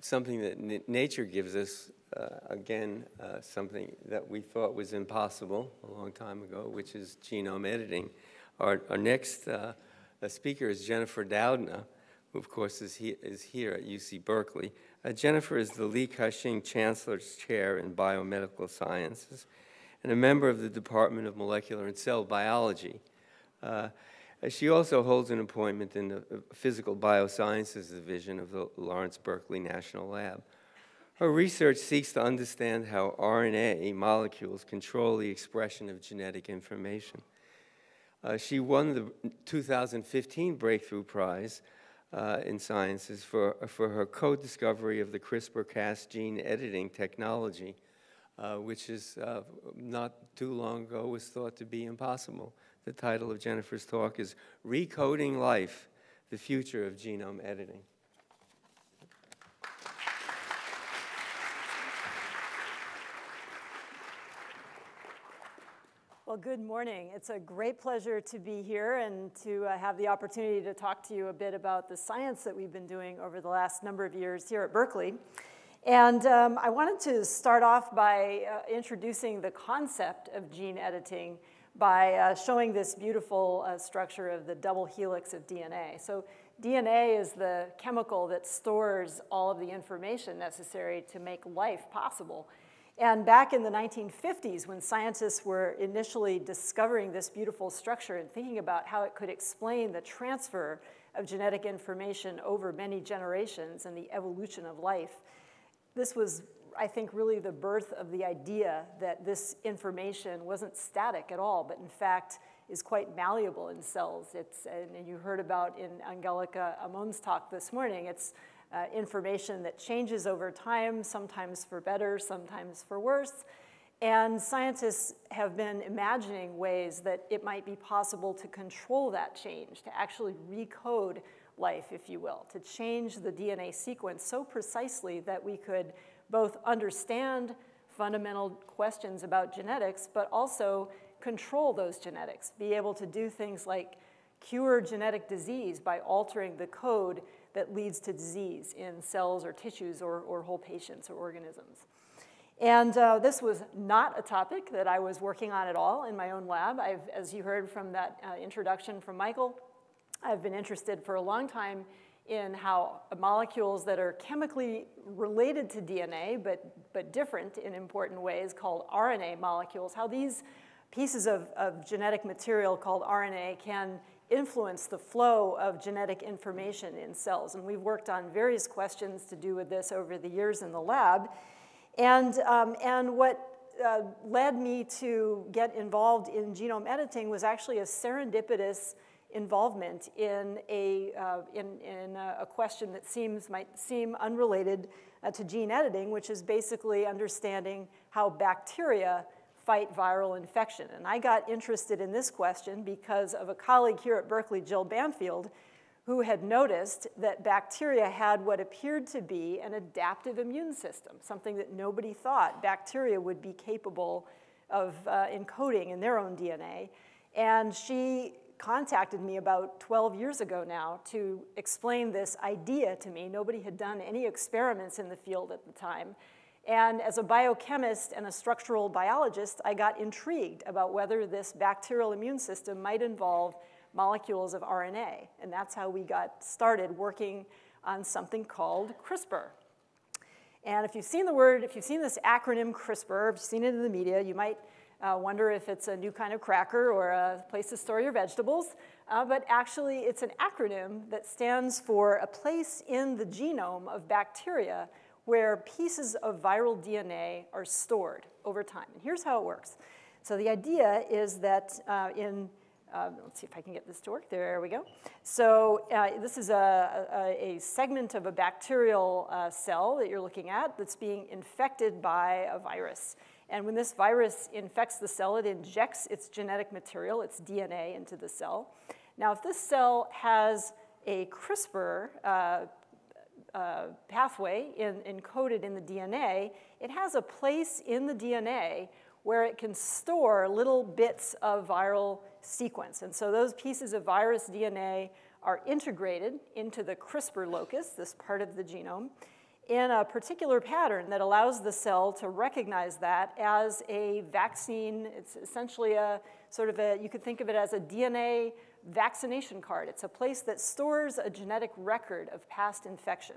something that nature gives us, again, something that we thought was impossible a long time ago, which is genome editing. Our next speaker is Jennifer Doudna, who, of course, is here at UC Berkeley. Jennifer is the Li Ka-shing Chancellor's Chair in Biomedical Sciences and a member of the Department of Molecular and Cell Biology. She also holds an appointment in the Physical Biosciences Division of the Lawrence Berkeley National Lab. Her research seeks to understand how RNA molecules control the expression of genetic information. She won the 2015 Breakthrough Prize in Sciences for her co-discovery of the CRISPR-Cas gene editing technology, which is not too long ago was thought to be impossible. The title of Jennifer's talk is Recoding Life, the Future of Genome Editing. Well, good morning. It's a great pleasure to be here and to have the opportunity to talk to you a bit about the science that we've been doing over the last number of years here at Berkeley. And I wanted to start off by introducing the concept of gene editing by showing this beautiful structure of the double helix of DNA. So DNA is the chemical that stores all of the information necessary to make life possible. And back in the 1950s, when scientists were initially discovering this beautiful structure and thinking about how it could explain the transfer of genetic information over many generations and the evolution of life, this was, I think, really the birth of the idea that this information wasn't static at all, but in fact is quite malleable in cells. And you heard about in Angelika Amon's talk this morning, it's information that changes over time, sometimes for better, sometimes for worse. And scientists have been imagining ways that it might be possible to control that change, to actually recode life, if you will, to change the DNA sequence so precisely that we could both understand fundamental questions about genetics, but also control those genetics, be able to do things like cure genetic disease by altering the code that leads to disease in cells or tissues or whole patients or organisms. And this was not a topic that I was working on at all in my own lab. As you heard from that introduction from Michael, I've been interested for a long time in how molecules that are chemically related to DNA, but different in important ways, called RNA molecules, how these pieces of genetic material called RNA can influence the flow of genetic information in cells. And we've worked on various questions to do with this over the years in the lab. And what led me to get involved in genome editing was actually a serendipitous involvement in a question that might seem unrelated to gene editing, which is basically understanding how bacteria fight viral infection. And I got interested in this question because of a colleague here at Berkeley, Jill Banfield, who had noticed that bacteria had what appeared to be an adaptive immune system, something that nobody thought bacteria would be capable of encoding in their own DNA. And she contacted me about 12 years ago now to explain this idea to me. Nobody had done any experiments in the field at the time. And as a biochemist and a structural biologist, I got intrigued about whether this bacterial immune system might involve molecules of RNA. And that's how we got started working on something called CRISPR. And if you've seen this acronym CRISPR, if you've seen it in the media, you might wonder if it's a new kind of cracker or a place to store your vegetables. But actually, it's an acronym that stands for a place in the genome of bacteria where pieces of viral DNA are stored over time. And here's how it works. So the idea is that let's see if I can get this to work. There we go. So this is a segment of a bacterial cell that you're looking at that's being infected by a virus. And when this virus infects the cell, it injects its genetic material, its DNA, into the cell. Now, if this cell has a CRISPR pathway encoded in the DNA, it has a place in the DNA where it can store little bits of viral sequence. And so those pieces of virus DNA are integrated into the CRISPR locus, this part of the genome, in a particular pattern that allows the cell to recognize that as a vaccine. It's essentially you could think of it as a DNA vaccination card. It's a place that stores a genetic record of past infection.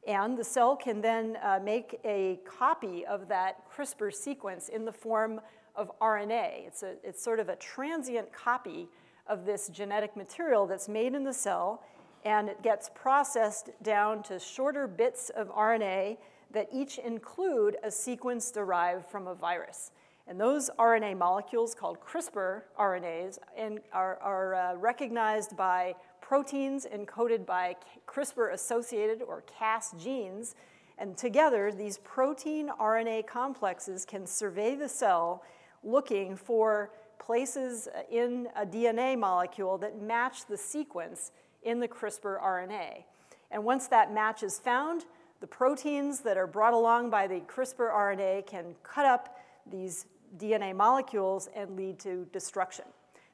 And the cell can then make a copy of that CRISPR sequence in the form of RNA. It's sort of a transient copy of this genetic material that's made in the cell, and it gets processed down to shorter bits of RNA that each include a sequence derived from a virus. And those RNA molecules, called CRISPR RNAs, are recognized by proteins encoded by CRISPR-associated or Cas genes. And together, these protein RNA complexes can survey the cell looking for places in a DNA molecule that match the sequence in the CRISPR RNA. And once that match is found, the proteins that are brought along by the CRISPR RNA can cut up these DNA molecules and lead to destruction.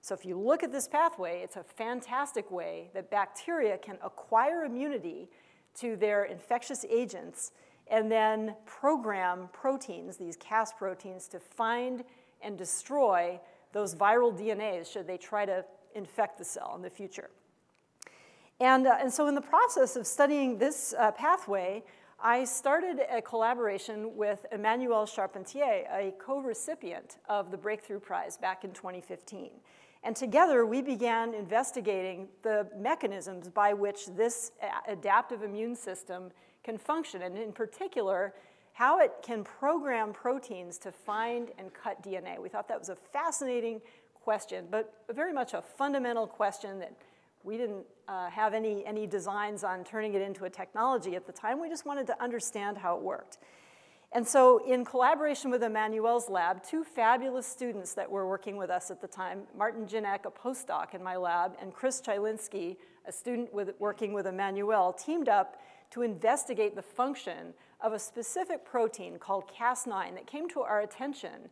So if you look at this pathway, it's a fantastic way that bacteria can acquire immunity to their infectious agents and then program proteins, these Cas proteins, to find and destroy those viral DNAs should they try to infect the cell in the future. And so in the process of studying this pathway, I started a collaboration with Emmanuelle Charpentier, a co-recipient of the Breakthrough Prize back in 2015. And together, we began investigating the mechanisms by which this adaptive immune system can function, and in particular, how it can program proteins to find and cut DNA. We thought that was a fascinating question, but very much a fundamental question that we didn't have any designs on turning it into a technology at the time. We just wanted to understand how it worked. And so in collaboration with Emmanuelle's lab, two fabulous students that were working with us at the time, Martin Janek, a postdoc in my lab, and Chris Chylinski, a student working with Emmanuelle, teamed up to investigate the function of a specific protein called Cas9 that came to our attention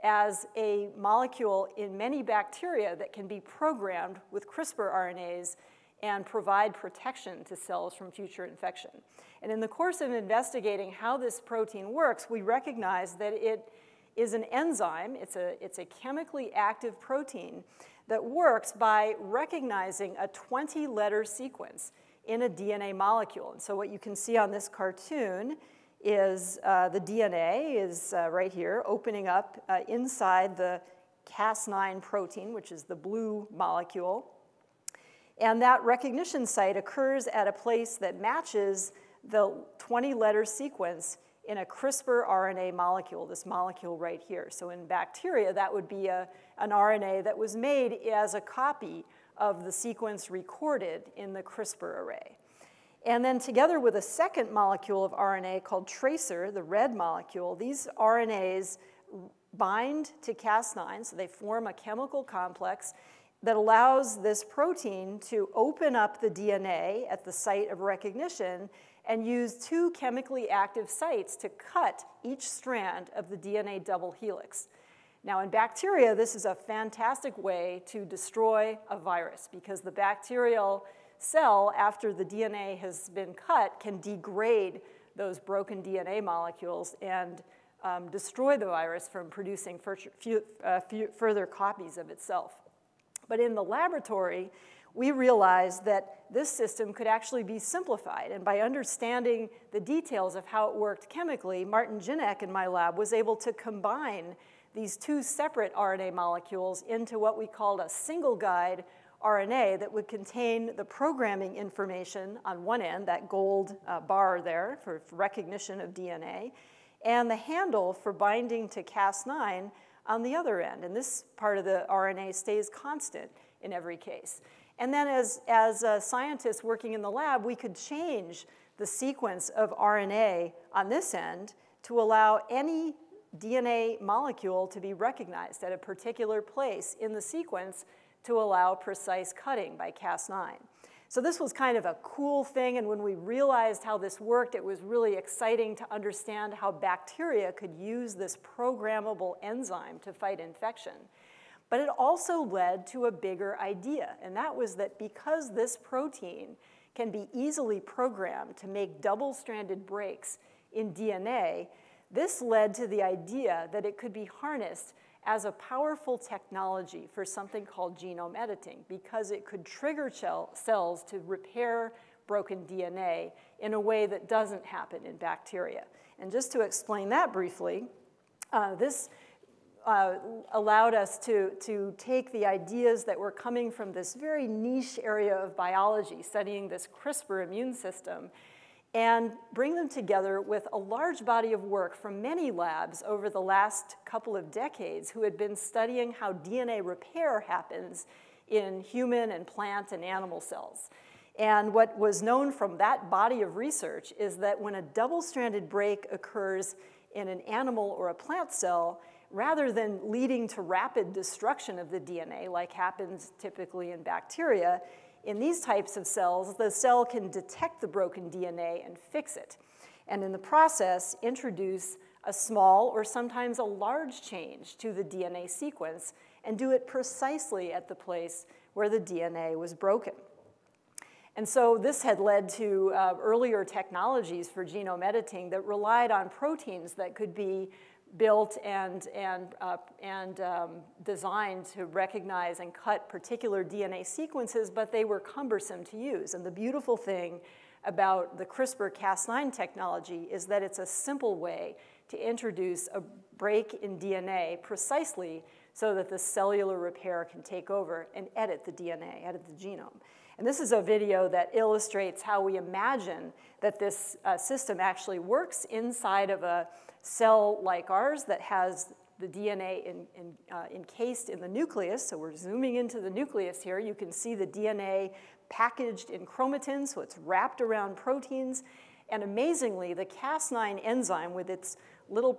as a molecule in many bacteria that can be programmed with CRISPR RNAs and provide protection to cells from future infection. And in the course of investigating how this protein works, we recognized that it is an enzyme. It's a chemically active protein that works by recognizing a 20-letter sequence in a DNA molecule. And so what you can see on this cartoon is the DNA is right here, opening up inside the Cas9 protein, which is the blue molecule. And that recognition site occurs at a place that matches the 20-letter sequence in a CRISPR RNA molecule, this molecule right here. So in bacteria, that would be an RNA that was made as a copy of the sequence recorded in the CRISPR array. And then together with a second molecule of RNA called tracer, the red molecule, these RNAs bind to Cas9, so they form a chemical complex that allows this protein to open up the DNA at the site of recognition and use two chemically active sites to cut each strand of the DNA double helix. Now in bacteria, this is a fantastic way to destroy a virus because the bacterial cell, after the DNA has been cut, can degrade those broken DNA molecules and destroy the virus from producing further copies of itself. But in the laboratory, we realized that this system could actually be simplified. And by understanding the details of how it worked chemically, Martin Jinek in my lab was able to combine these two separate RNA molecules into what we called a single guide RNA that would contain the programming information on one end, that gold bar there for recognition of DNA, and the handle for binding to Cas9 on the other end. And this part of the RNA stays constant in every case. And then as scientists working in the lab, we could change the sequence of RNA on this end to allow any DNA molecule to be recognized at a particular place in the sequence to allow precise cutting by Cas9. So this was kind of a cool thing, and when we realized how this worked, it was really exciting to understand how bacteria could use this programmable enzyme to fight infection. But it also led to a bigger idea, and that was that because this protein can be easily programmed to make double-stranded breaks in DNA, this led to the idea that it could be harnessed as a powerful technology for something called genome editing because it could trigger cells to repair broken DNA in a way that doesn't happen in bacteria. And just to explain that briefly, this allowed us to take the ideas that were coming from this very niche area of biology, studying this CRISPR immune system, and bring them together with a large body of work from many labs over the last couple of decades who had been studying how DNA repair happens in human and plant and animal cells. And what was known from that body of research is that when a double-stranded break occurs in an animal or a plant cell, rather than leading to rapid destruction of the DNA, like happens typically in bacteria, in these types of cells, the cell can detect the broken DNA and fix it. And in the process, introduce a small or sometimes a large change to the DNA sequence and do it precisely at the place where the DNA was broken. And so this had led to earlier technologies for genome editing that relied on proteins that could be built and designed to recognize and cut particular DNA sequences, but they were cumbersome to use. And the beautiful thing about the CRISPR-Cas9 technology is that it's a simple way to introduce a break in DNA precisely so that the cellular repair can take over and edit the DNA, edit the genome. And this is a video that illustrates how we imagine that this system actually works inside of a cell like ours that has the DNA encased in the nucleus. So we're zooming into the nucleus here. You can see the DNA packaged in chromatin, so it's wrapped around proteins. And amazingly, the Cas9 enzyme with its little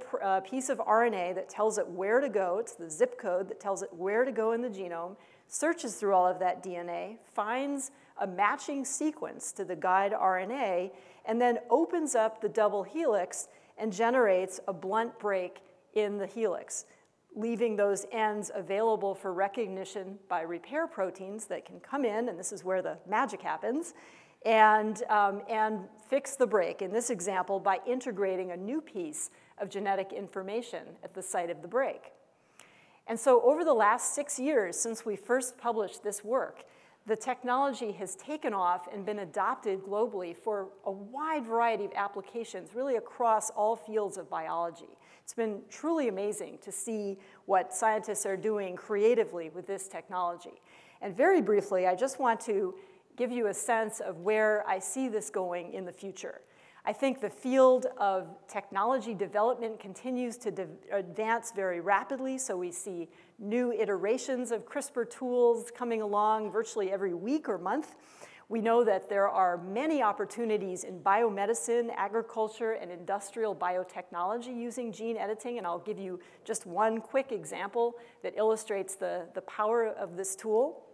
piece of RNA that tells it where to go, it's the zip code that tells it where to go in the genome, searches through all of that DNA, finds a matching sequence to the guide RNA, and then opens up the double helix and generates a blunt break in the helix, leaving those ends available for recognition by repair proteins that can come in, and this is where the magic happens, and fix the break, in this example, by integrating a new piece of genetic information at the site of the break. And so over the last 6 years since we first published this work, the technology has taken off and been adopted globally for a wide variety of applications, really across all fields of biology. It's been truly amazing to see what scientists are doing creatively with this technology. And very briefly, I just want to give you a sense of where I see this going in the future. I think the field of technology development continues to advance very rapidly, so we see new iterations of CRISPR tools coming along virtually every week or month. We know that there are many opportunities in biomedicine, agriculture, and industrial biotechnology using gene editing, and I'll give you just one quick example that illustrates the power of this tool.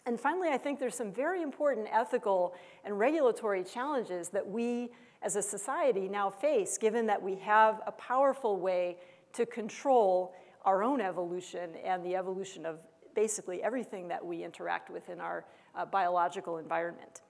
And finally, I think there's some very important ethical and regulatory challenges that we as a society now face, given that we have a powerful way to control our own evolution and the evolution of basically everything that we interact with in our biological environment.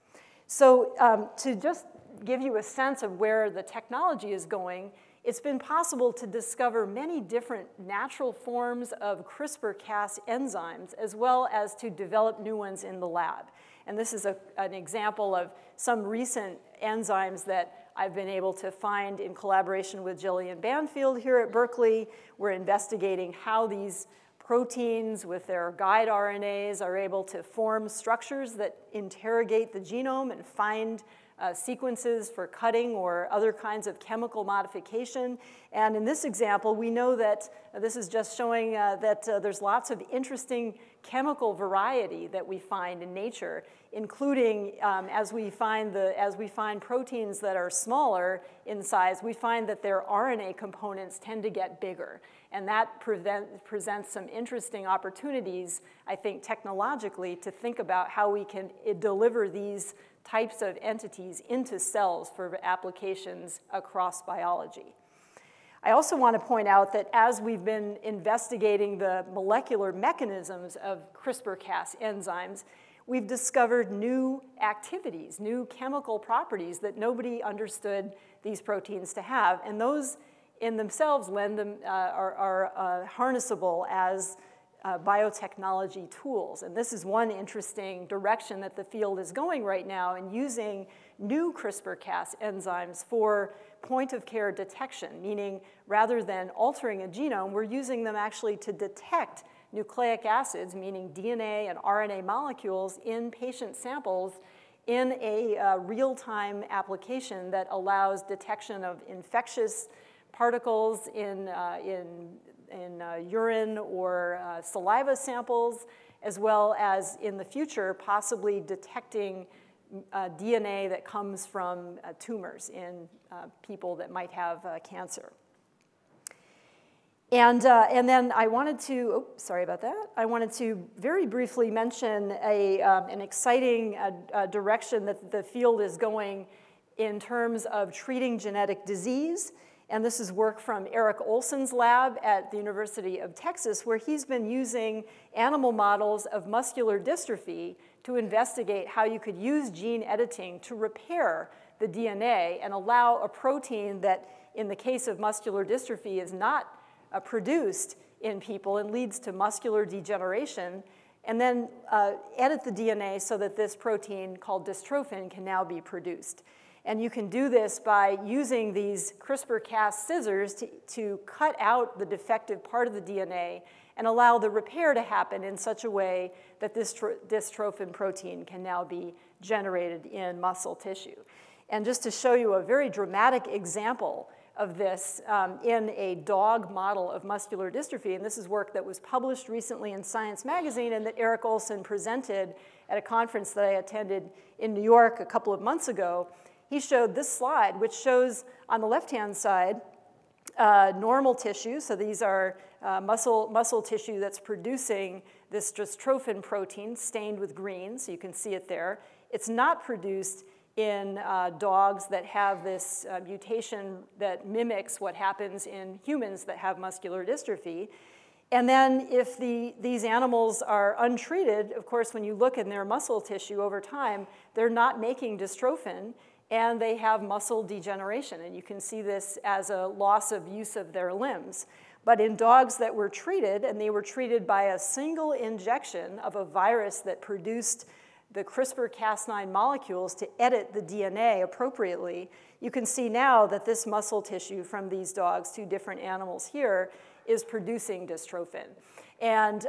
So to just give you a sense of where the technology is going, it's been possible to discover many different natural forms of CRISPR-Cas enzymes, as well as to develop new ones in the lab. And this is an example of some recent enzymes that I've been able to find in collaboration with Jillian Banfield here at Berkeley. We're investigating how these proteins with their guide RNAs are able to form structures that interrogate the genome and find sequences for cutting or other kinds of chemical modification. And in this example, we know that this is just showing that there's lots of interesting chemical variety that we find in nature, including as we find proteins that are smaller in size, we find that their RNA components tend to get bigger. And that presents some interesting opportunities, I think, technologically, to think about how we can deliver these types of entities into cells for applications across biology. I also want to point out that as we've been investigating the molecular mechanisms of CRISPR-Cas enzymes, we've discovered new activities, new chemical properties that nobody understood these proteins to have. And those in themselves are harnessable as biotechnology tools. And this is one interesting direction that the field is going right now in using new CRISPR-Cas enzymes for point-of-care detection, meaning rather than altering a genome, we're using them actually to detect nucleic acids, meaning DNA and RNA molecules in patient samples in a real-time application that allows detection of infectious particles in urine or saliva samples, as well as in the future possibly detecting DNA that comes from tumors in people that might have cancer. And then I wanted to, sorry about that. I wanted to very briefly mention an exciting direction that the field is going in terms of treating genetic disease. And this is work from Eric Olson's lab at the University of Texas, where he's been using animal models of muscular dystrophy to investigate how you could use gene editing to repair the DNA and allow a protein that, in the case of muscular dystrophy, is not produced in people and leads to muscular degeneration, and then edit the DNA so that this protein called dystrophin can now be produced. And you can do this by using these CRISPR-Cas scissors to cut out the defective part of the DNA and allow the repair to happen in such a way that this dystrophin protein can now be generated in muscle tissue. And just to show you a very dramatic example of this in a dog model of muscular dystrophy, and this is work that was published recently in Science magazine and that Eric Olson presented at a conference that I attended in New York a couple of months ago. He showed this slide, which shows on the left-hand side normal tissue. So these are muscle tissue that's producing this dystrophin protein stained with green, so you can see it there. It's not produced in dogs that have this mutation that mimics what happens in humans that have muscular dystrophy. And then if these animals are untreated, of course, when you look in their muscle tissue over time, they're not making dystrophin, and they have muscle degeneration. And you can see this as a loss of use of their limbs. But in dogs that were treated, and they were treated by a single injection of a virus that produced the CRISPR-Cas9 molecules to edit the DNA appropriately, you can see now that this muscle tissue from these dogs, two different animals here, is producing dystrophin. And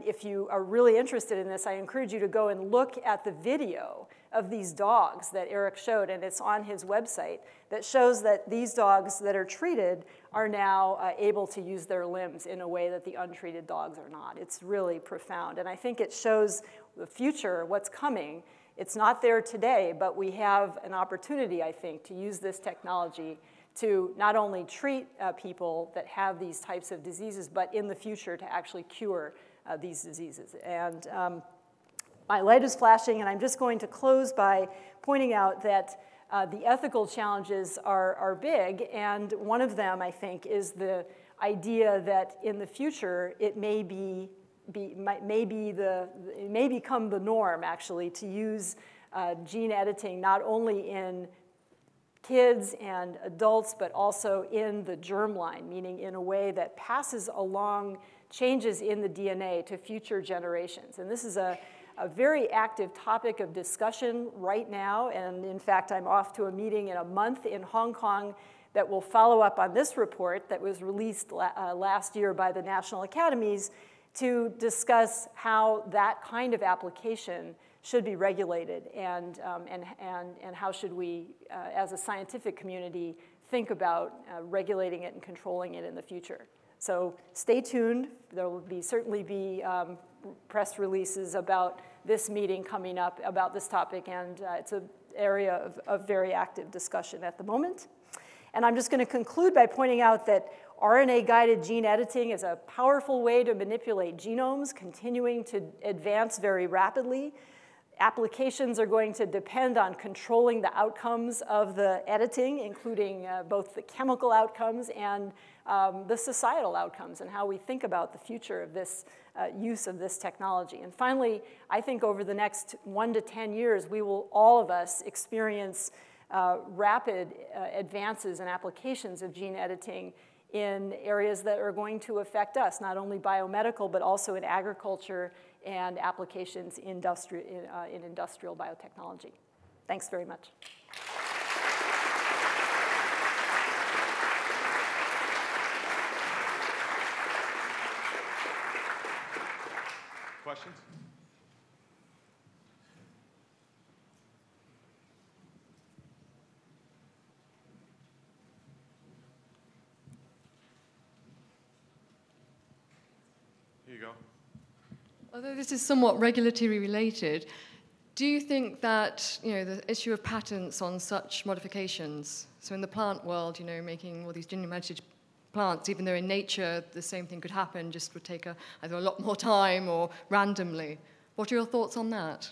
if you are really interested in this, I encourage you to go and look at the video of these dogs that Eric showed, and it's on his website, that shows that these dogs that are treated are now able to use their limbs in a way that the untreated dogs are not. It's really profound, and I think it shows the future, what's coming. It's not there today, but we have an opportunity, I think, to use this technology to not only treat people that have these types of diseases, but in the future to actually cure these diseases. And my light is flashing, and I'm just going to close by pointing out that the ethical challenges are big, and one of them, I think, is the idea that in the future it may become the norm, actually, to use gene editing not only in kids and adults, but also in the germline, meaning in a way that passes along changes in the DNA to future generations. And this is a very active topic of discussion right now, and in fact, I'm off to a meeting in a month in Hong Kong that will follow up on this report that was released last year by the National Academies to discuss how that kind of application should be regulated, and how should we, as a scientific community, think about regulating it and controlling it in the future. So stay tuned. There will certainly be press releases about this meeting coming up about this topic, and it's an area of very active discussion at the moment. And I'm just going to conclude by pointing out that RNA-guided gene editing is a powerful way to manipulate genomes, continuing to advance very rapidly. Applications are going to depend on controlling the outcomes of the editing, including both the chemical outcomes and the societal outcomes, and how we think about the future of this use of this technology. And finally, I think over the next 1 to 10 years, we will, all of us, experience rapid advances and applications of gene editing in areas that are going to affect us, not only biomedical, but also in agriculture and applications in industrial biotechnology. Thanks very much. Questions? Here you go. Although this is somewhat regulatory related, do you think that, the issue of patents on such modifications, so in the plant world, making all these genome-edited plants, even though in nature the same thing could happen, just would take either a lot more time or randomly. What are your thoughts on that?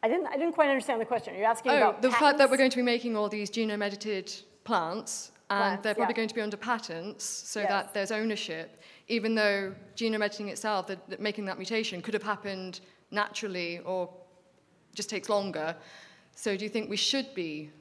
I didn't quite understand the question. Are you asking about the patents? fact that we're going to be making all these genome-edited plants, and they're probably going to be under patents, so that there's ownership, even though genome editing itself, that making that mutation could have happened naturally or just takes longer. So do you think we should be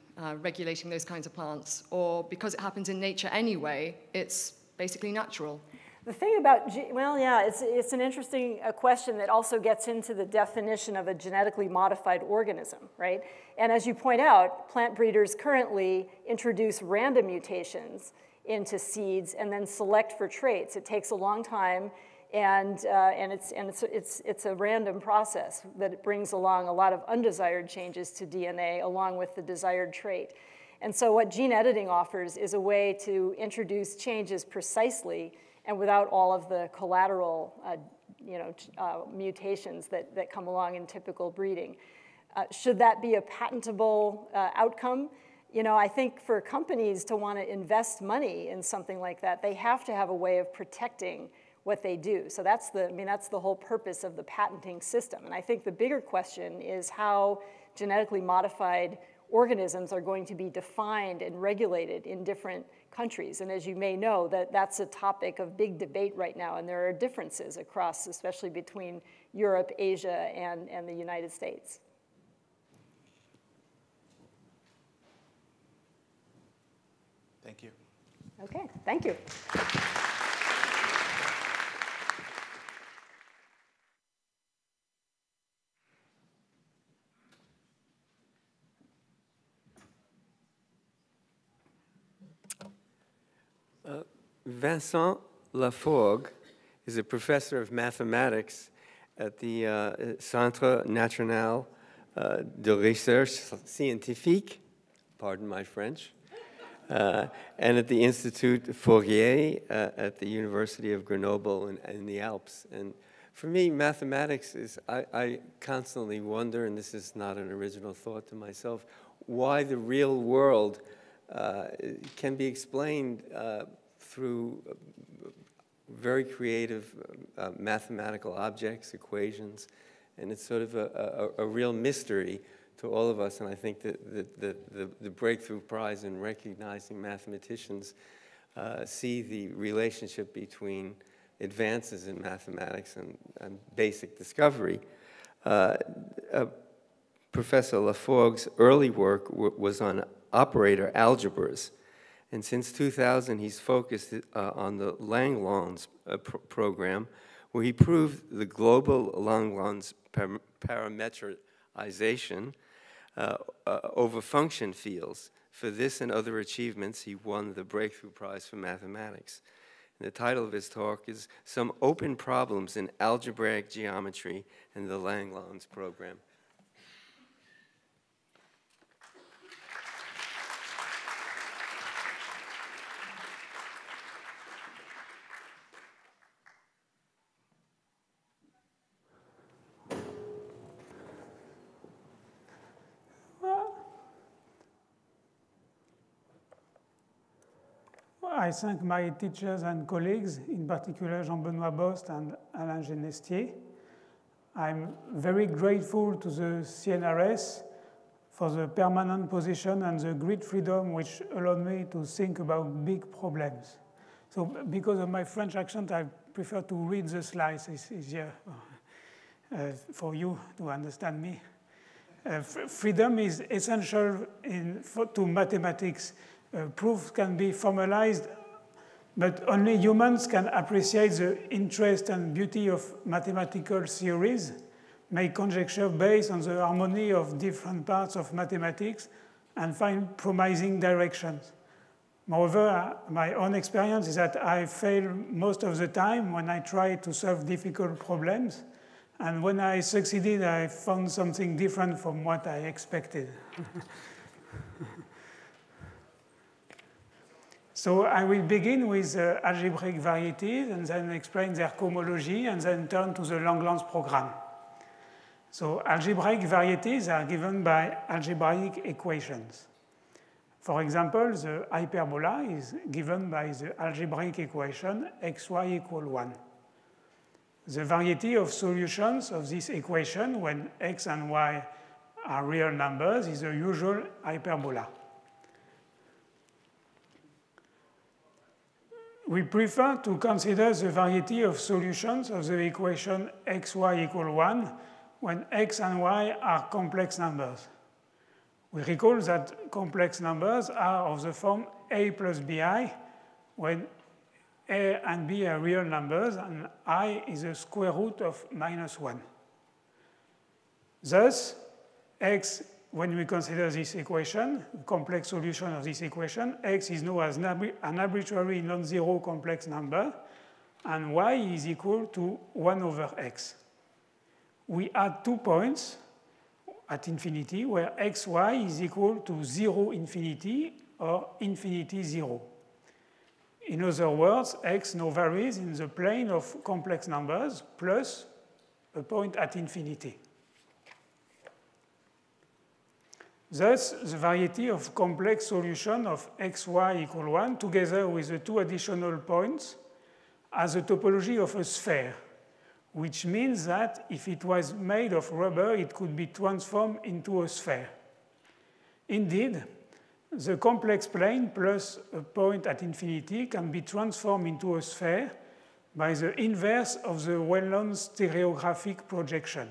regulating those kinds of plants, or because it happens in nature anyway, it's basically natural? The thing about, it's an interesting question that also gets into the definition of a genetically modified organism, right? And as you point out, plant breeders currently introduce random mutations into seeds and then select for traits. It takes a long time, and it's a random process that it brings along a lot of undesired changes to DNA along with the desired trait. And so what gene editing offers is a way to introduce changes precisely and without all of the collateral mutations that come along in typical breeding. Should that be a patentable outcome? I think for companies to want to invest money in something like that, they have to have a way of protecting what they do. So that's the whole purpose of the patenting system. And I think the bigger question is how genetically modified organisms are going to be defined and regulated in different countries. And as you may know, that's a topic of big debate right now, and there are differences across, especially between Europe, Asia, and the United States. Thank you. Okay, thank you. Vincent Lafforgue is a professor of mathematics at the Centre National de recherche scientifique, pardon my French, and at the Institut Fourier at the University of Grenoble in the Alps. And for me, mathematics is, I constantly wonder, and this is not an original thought to myself, why the real world can be explained through very creative mathematical objects, equations, and it's sort of a real mystery to all of us, and I think that the Breakthrough Prize in recognizing mathematicians see the relationship between advances in mathematics and basic discovery. Professor Lafforgue's early work was on operator algebras, and since 2000 he's focused on the Langlands program, where he proved the global Langlands parameterization over function fields. For this and other achievements, he won the Breakthrough Prize for Mathematics. And the title of his talk is Some Open Problems in Algebraic Geometry and the Langlands Program. I thank my teachers and colleagues, in particular Jean-Benoît Bost and Alain Genestier. I'm very grateful to the CNRS for the permanent position and the great freedom which allowed me to think about big problems. So because of my French accent, I prefer to read the slides. It's easier for you to understand me. Freedom is essential to mathematics. Proofs can be formalized, but only humans can appreciate the interest and beauty of mathematical theories, make conjecture based on the harmony of different parts of mathematics, and find promising directions. Moreover, my own experience is that I fail most of the time when I try to solve difficult problems, and when I succeeded, I found something different from what I expected. So I will begin with algebraic varieties and then explain their cohomology and then turn to the Langlands program. So algebraic varieties are given by algebraic equations. For example, the hyperbola is given by the algebraic equation xy equal 1. The variety of solutions of this equation when x and y are real numbers is the usual hyperbola. We prefer to consider the variety of solutions of the equation xy equal 1 when x and y are complex numbers. We recall that complex numbers are of the form a plus bi when a and b are real numbers and I is the square root of -1. Thus, x, when we consider this equation, complex solution of this equation, x is known as an arbitrary non-zero complex number, and y is equal to 1 over x. We add 2 points at infinity where xy is equal to 0 infinity or infinity 0. In other words, x now varies in the plane of complex numbers plus a point at infinity. Thus, the variety of complex solution of xy equal 1 together with the 2 additional points has a topology of a sphere, which means that if it was made of rubber, it could be transformed into a sphere. Indeed, the complex plane plus a point at infinity can be transformed into a sphere by the inverse of the well-known stereographic projection.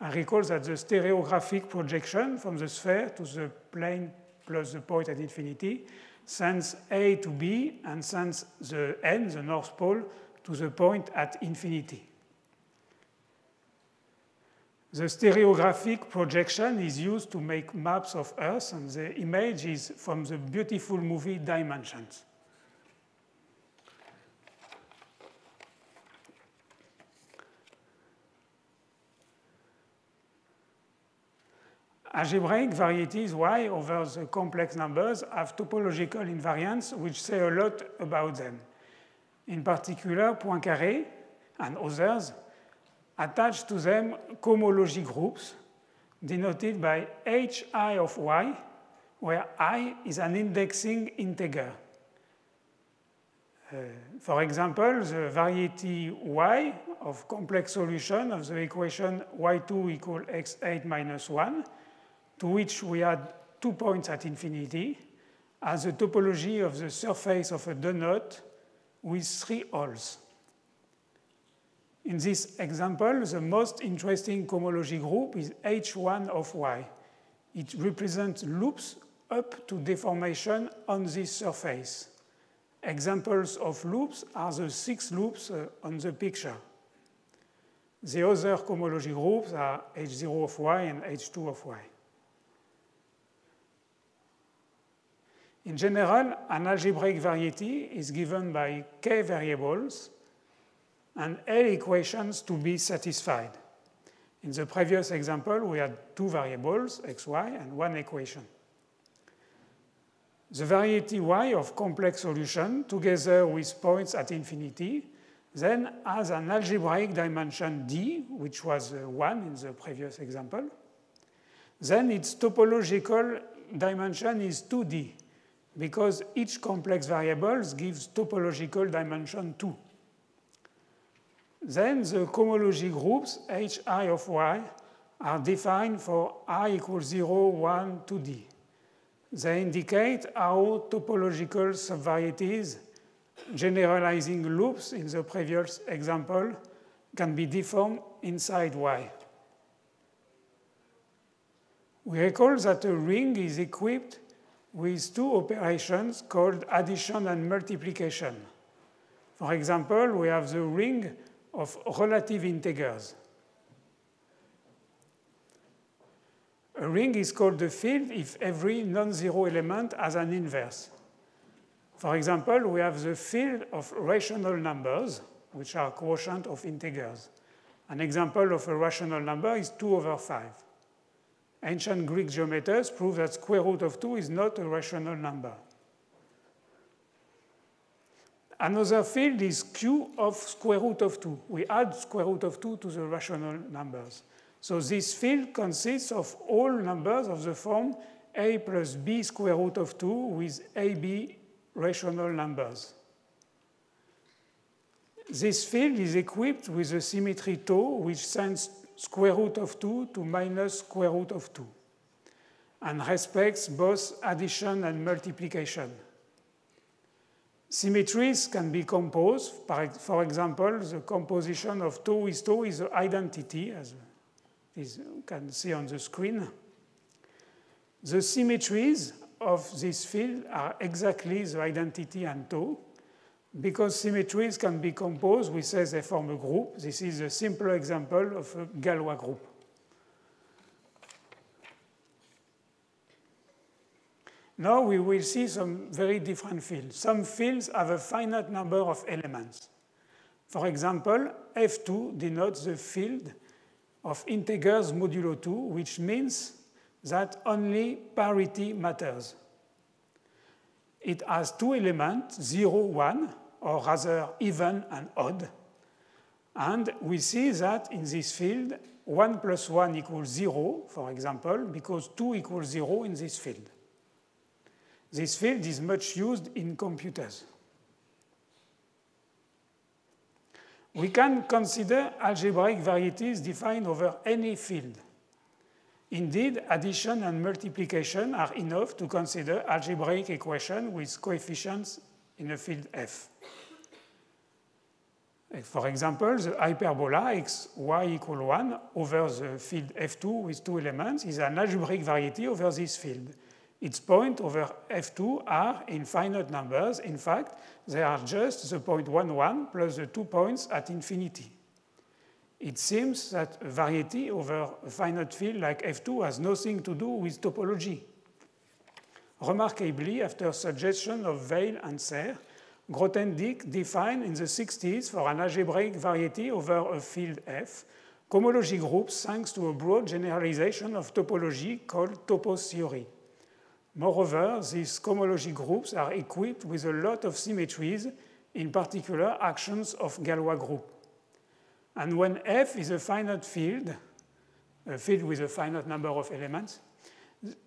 I recall that the stereographic projection from the sphere to the plane plus the point at infinity sends A to B and sends the N, the North Pole, to the point at infinity. The stereographic projection is used to make maps of Earth, and the image is from the beautiful movie Dimensions. Algebraic varieties Y over the complex numbers have topological invariants which say a lot about them. In particular, Poincaré and others attach to them cohomology groups denoted by hi of Y, where I is an indexing integer. For example, the variety Y of complex solution of the equation Y2 equal x8 minus 1, to which we add 2 points at infinity, has a topology of the surface of a donut with 3 holes. In this example, the most interesting cohomology group is H1 of Y. It represents loops up to deformation on this surface. Examples of loops are the 6 loops on the picture. The other cohomology groups are H0 of Y and H2 of Y. In general, an algebraic variety is given by k variables and L equations to be satisfied. In the previous example, we had 2 variables, xy, and 1 equation. The variety Y of complex solution, together with points at infinity, then has an algebraic dimension D, which was 1 in the previous example. Then its topological dimension is 2D, because each complex variable gives topological dimension 2. Then the cohomology groups Hi of Y are defined for I equals 0, 1, 2D. They indicate how topological subvarieties generalizing loops in the previous example can be deformed inside Y. We recall that a ring is equipped with 2 operations called addition and multiplication. For example, we have the ring of relative integers. A ring is called a field if every non-zero element has an inverse. For example, we have the field of rational numbers, which are quotient of integers. An example of a rational number is 2 over 5. Ancient Greek geometers prove that square root of 2 is not a rational number. Another field is Q of square root of 2. We add square root of 2 to the rational numbers. So this field consists of all numbers of the form a plus b square root of 2 with ab rational numbers. This field is equipped with a symmetry tau, which sends square root of 2 to minus square root of 2, and respects both addition and multiplication. Symmetries can be composed. For example, the composition of tau with tau is the identity, as you can see on the screen. The symmetries of this field are exactly the identity and tau. Because symmetries can be composed, we say they form a group. This is a simpler example of a Galois group. Now we will see some very different fields. Some fields have a finite number of elements. For example, F2 denotes the field of integers modulo 2, which means that only parity matters. It has 2 elements, 0, 1, or rather even and odd. And we see that in this field, 1 plus 1 equals 0, for example, because 2 equals 0 in this field. This field is much used in computers. We can consider algebraic varieties defined over any field. Indeed, addition and multiplication are enough to consider algebraic equations with coefficients in a field F. For example, the hyperbola x y equal 1 over the field F2 with 2 elements is an algebraic variety over this field. Its points over F2 are infinite numbers. In fact, they are just the point 1, 1 plus the 2 points at infinity. It seems that a variety over a finite field like F2 has nothing to do with topology. Remarkably, after suggestion of Weil and Serre, Grothendieck defined in the 60s for an algebraic variety over a field F cohomology groups thanks to a broad generalization of topology called topos theory. Moreover, these cohomology groups are equipped with a lot of symmetries, in particular actions of Galois group. And when F is a finite field, a field with a finite number of elements,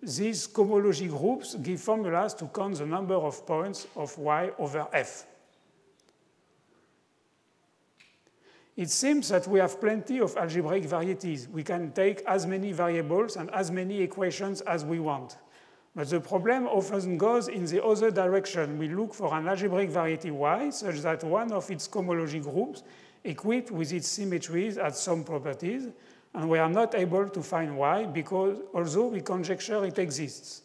these cohomology groups give formulas to count the number of points of Y over F. It seems that we have plenty of algebraic varieties. We can take as many variables and as many equations as we want. But the problem often goes in the other direction. We look for an algebraic variety Y such that one of its cohomology groups equipped with its symmetries has some properties, and we are not able to find Y because although we conjecture it exists.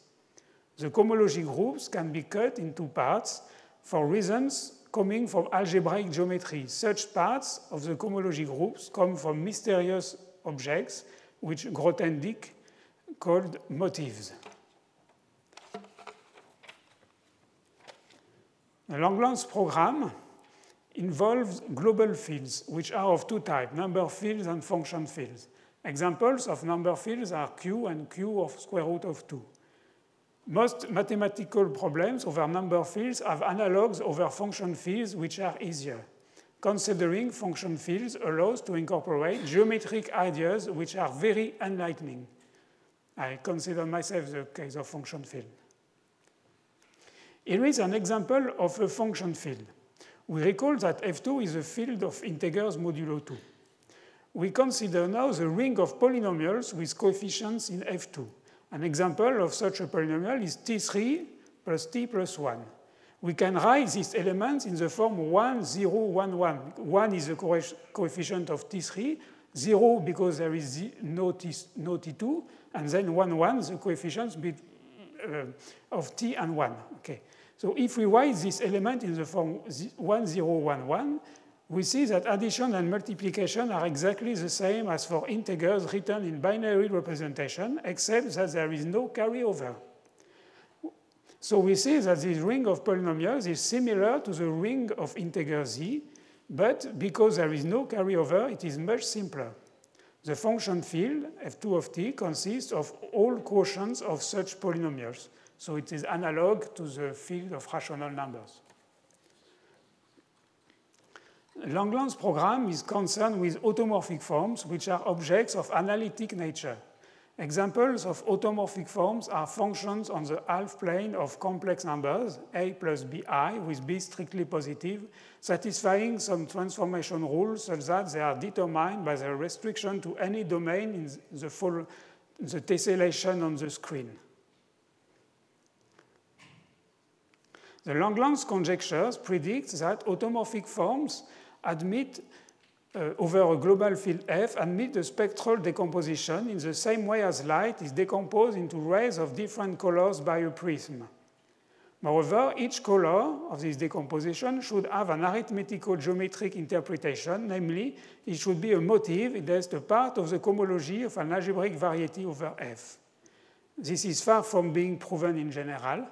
The cohomology groups can be cut into parts for reasons coming from algebraic geometry. Such parts of the cohomology groups come from mysterious objects, which Grothendieck called motifs. The Langlands program involves global fields, which are of two types, number fields and function fields. Examples of number fields are Q and Q of square root of 2. Most mathematical problems over number fields have analogs over function fields, which are easier. Considering function fields allows to incorporate geometric ideas which are very enlightening. I consider myself the case of function field. Here is an example of a function field. We recall that F2 is a field of integers modulo 2. We consider now the ring of polynomials with coefficients in F2. An example of such a polynomial is T3 plus T plus 1. We can write these elements in the form 1, 0, 1, 1. 1 is the coefficient of T3, 0 because there is no T2, and then 1, 1, the coefficients of T and 1. Okay. So if we write this element in the form 1, 0, 1, 1, we see that addition and multiplication are exactly the same as for integers written in binary representation, except that there is no carryover. So we see that this ring of polynomials is similar to the ring of integer z, but because there is no carryover, it is much simpler. The function field, f2 of t, consists of all quotients of such polynomials. So it is analog to the field of rational numbers. Langlands program is concerned with automorphic forms, which are objects of analytic nature. Examples of automorphic forms are functions on the half plane of complex numbers, a plus bi, with b strictly positive, satisfying some transformation rules such that they are determined by the restriction to any domain in the tessellation on the screen. The Langlands conjectures predict that automorphic forms admit over a global field F admit a spectral decomposition in the same way as light is decomposed into rays of different colors by a prism. Moreover, each color of this decomposition should have an arithmetical geometric interpretation, namely, it should be a motif, it is a part of the cohomology of an algebraic variety over F. This is far from being proven in general.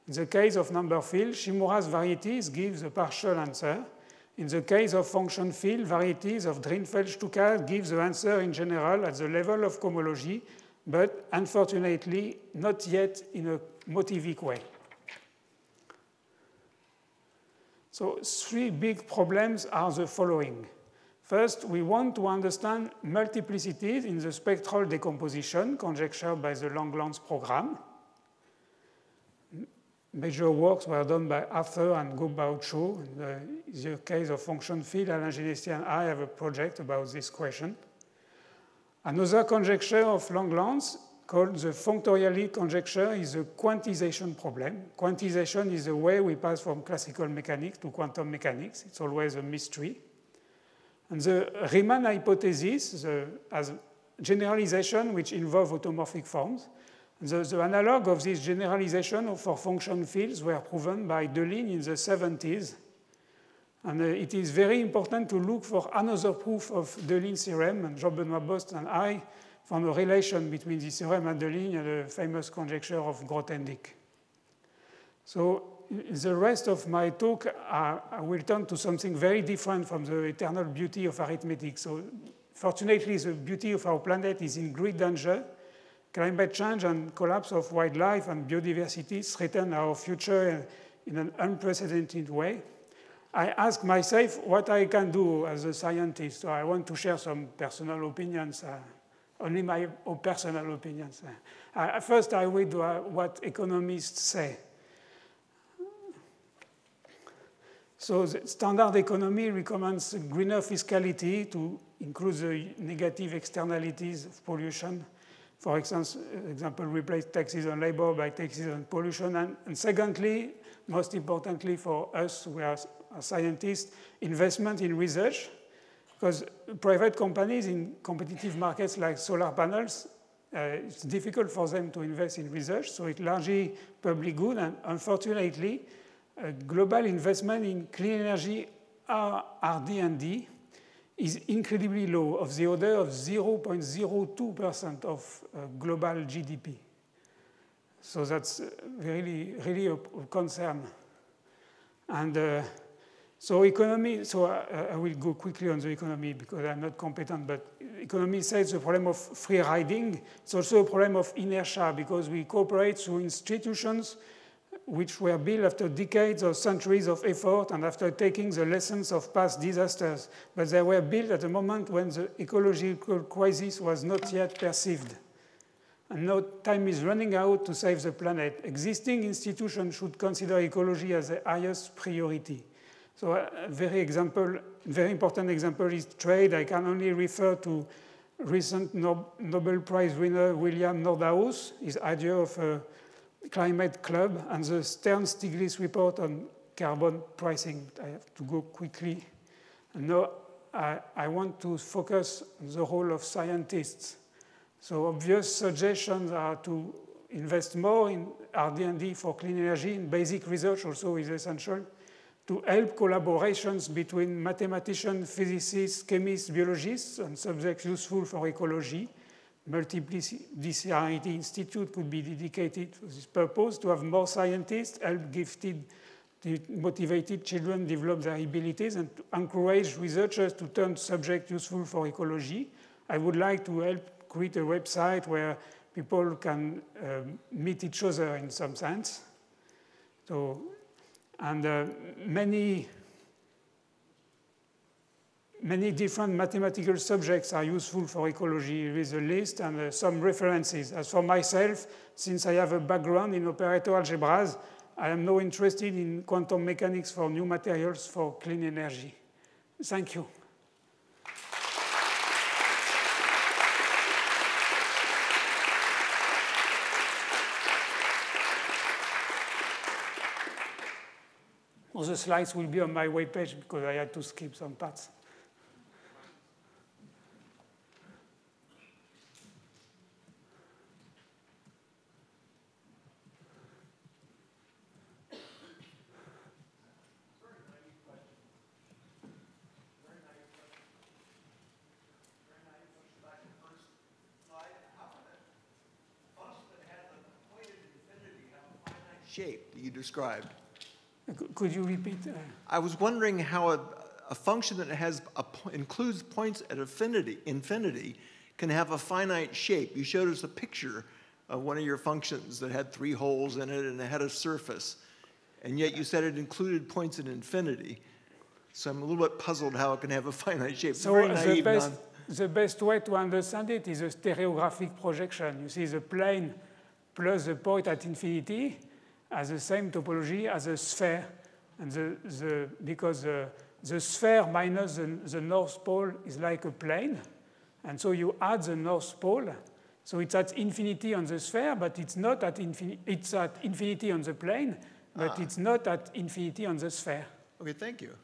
In the case of number field, Shimura's varieties give the partial answer. In the case of function field, varieties of Drinfeld-Stuka give the answer in general at the level of cohomology, but unfortunately not yet in a motivic way. So 3 big problems are the following. First, we want to understand multiplicities in the spectral decomposition conjectured by the Langlands program. Major works were done by Arthur and Go-Bao-Cho. In the case of function field, Alain Genestier and I have a project about this question. Another conjecture of Langlands, called the functorially conjecture, is a quantization problem. Quantization is the way we pass from classical mechanics to quantum mechanics. It's always a mystery. And the Riemann hypothesis as generalization which involve automorphic forms. The analog of this generalization for function fields were proven by Deligne in the 70s. And it is very important to look for another proof of Deligne's theorem, and Jean-Benoît Bost and I found a relation between this theorem and Deligne and the famous conjecture of Grothendieck. So in the rest of my talk, I will turn to something very different from the eternal beauty of arithmetic. So Fortunately, the beauty of our planet is in great danger. Climate change and collapse of wildlife and biodiversity threaten our future in an unprecedented way. I ask myself what I can do as a scientist. So I want to share some personal opinions, only my own personal opinions. First, I read what economists say. So the standard economy recommends greener fiscality to include the negative externalities of pollution. For example, replace taxes on labor by taxes on pollution. And secondly, most importantly for us, we are scientists, investment in research, because private companies in competitive markets like solar panels, it's difficult for them to invest in research, so it's largely public good, and unfortunately, global investment in clean energy R&D is incredibly low, of the order of 0.02% of global GDP. So that's really, really a concern. And so economy, so I will go quickly on the economy because I'm not competent, but economy says the problem of free riding. It's also a problem of inertia because we cooperate through institutions which were built after decades or centuries of effort and after taking the lessons of past disasters. But they were built at a moment when the ecological crisis was not yet perceived. And now time is running out to save the planet. Existing institutions should consider ecology as the highest priority. So a very important example is trade. I can only refer to recent Nobel Prize winner William Nordhaus, his idea of a climate club, and the Stern-Stiglitz report on carbon pricing. I have to go quickly. And now I want to focus on the role of scientists. So obvious suggestions are to invest more in R&D for clean energy, and basic research also is essential, to help collaborations between mathematicians, physicists, chemists, biologists, and subjects useful for ecology. Multidisciplinary institute could be dedicated for this purpose, to have more scientists, help gifted, motivated children develop their abilities, and to encourage researchers to turn subjects useful for ecology. I would like to help create a website where people can meet each other in some sense. So, and many different mathematical subjects are useful for ecology. There is a list and some references. As for myself, since I have a background in operator algebras, I am now interested in quantum mechanics for new materials for clean energy. Thank you. All the slides will be on my webpage because I had to skip some parts. Shape that you described. Could you repeat? I was wondering how a function that includes points at infinity can have a finite shape. You showed us a picture of one of your functions that had 3 holes in it and it had a surface, and yet you said it included points at infinity. So I'm a little bit puzzled how it can have a finite shape. So the best way to understand it is a stereographic projection. You see the plane plus the point at infinity has the same topology as a sphere. And because the sphere minus the North Pole is like a plane. And so you add the North Pole. So it's at infinity on the sphere, but it's not at infinity. It's at infinity on the plane, but it's not at infinity on the sphere. Okay, thank you.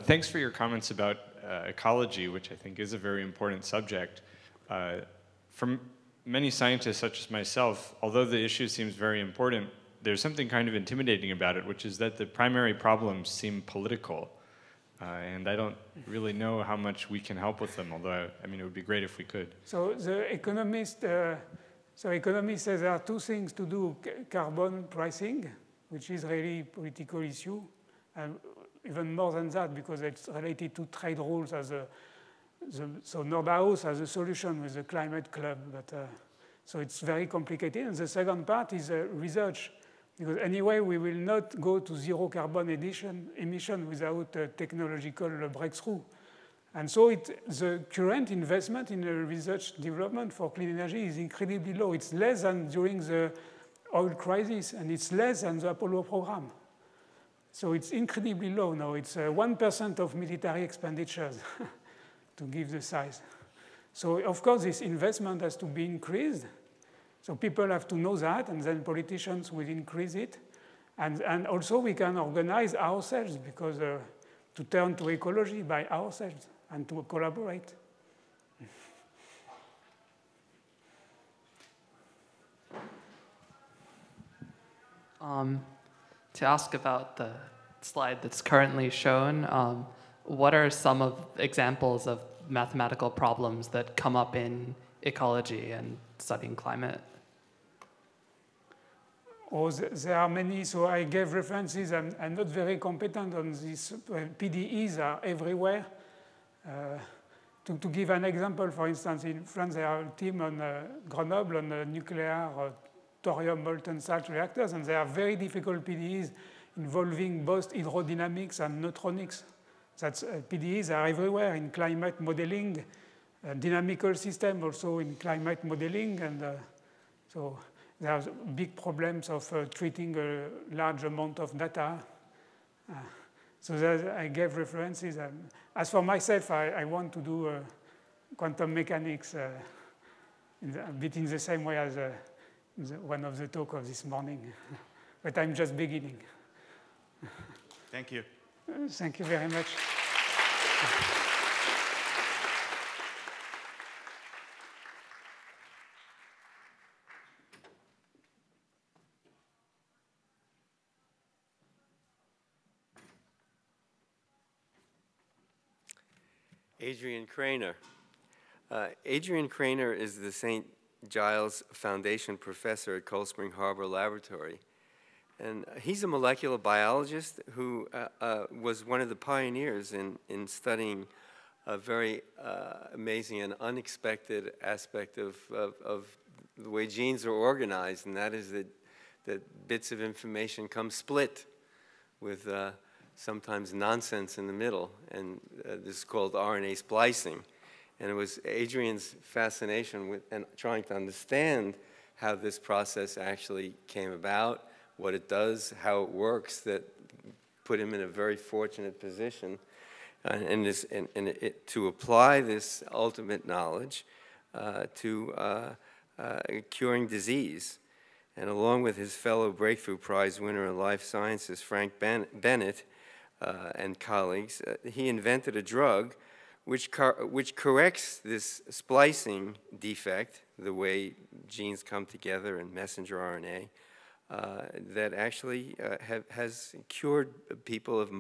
Thanks for your comments about ecology, which I think is a very important subject. For many scientists, such as myself, although the issue seems very important, there's something kind of intimidating about it, which is that the primary problems seem political. and I don't really know how much we can help with them, although, I mean, it would be great if we could. So the economist, economist says there are two things to do: carbon pricing, which is really a political issue, and even more than that, because it's related to trade rules. So Nordhaus has a solution with the climate club, but so it's very complicated. And the second part is research, because anyway we will not go to zero carbon emission without a technological breakthrough. And so the current investment in research development for clean energy is incredibly low. It's less than during the oil crisis, and it's less than the Apollo program. So it's incredibly low now. It's 1% of military expenditures, to give the size. So of course, this investment has to be increased. So people have to know that, and then politicians will increase it. And also we can organize ourselves, because to turn to ecology by ourselves and to collaborate. To ask about the slide that's currently shown, what are some of examples of mathematical problems that come up in ecology and studying climate? Oh, there are many, so I gave references. I'm not very competent on this. PDEs are everywhere. To give an example, for instance, in France, there are a team on Grenoble on nuclear thorium molten salt reactors, and there are very difficult PDEs involving both hydrodynamics and neutronics. PDEs are everywhere in climate modeling, dynamical system also in climate modeling, and so there are big problems of treating a large amount of data. So I gave references. As for myself, I want to do quantum mechanics a bit in the same way as one of the talks of this morning. But I'm just beginning. Thank you. Thank you very much. Adrian Krainer. Adrian Krainer is the St. Giles Foundation professor at Cold Spring Harbor Laboratory. And he's a molecular biologist who was one of the pioneers in studying a very amazing and unexpected aspect of the way genes are organized, and that is that bits of information come split with sometimes nonsense in the middle, and this is called RNA splicing. And it was Adrian's fascination with and trying to understand how this process actually came about, what it does, how it works, that put him in a very fortunate position to apply this ultimate knowledge to curing disease. And along with his fellow Breakthrough Prize winner in Life Sciences, Frank Bennett, and colleagues, he invented a drug which corrects this splicing defect, the way genes come together in messenger RNA, that actually has cured people of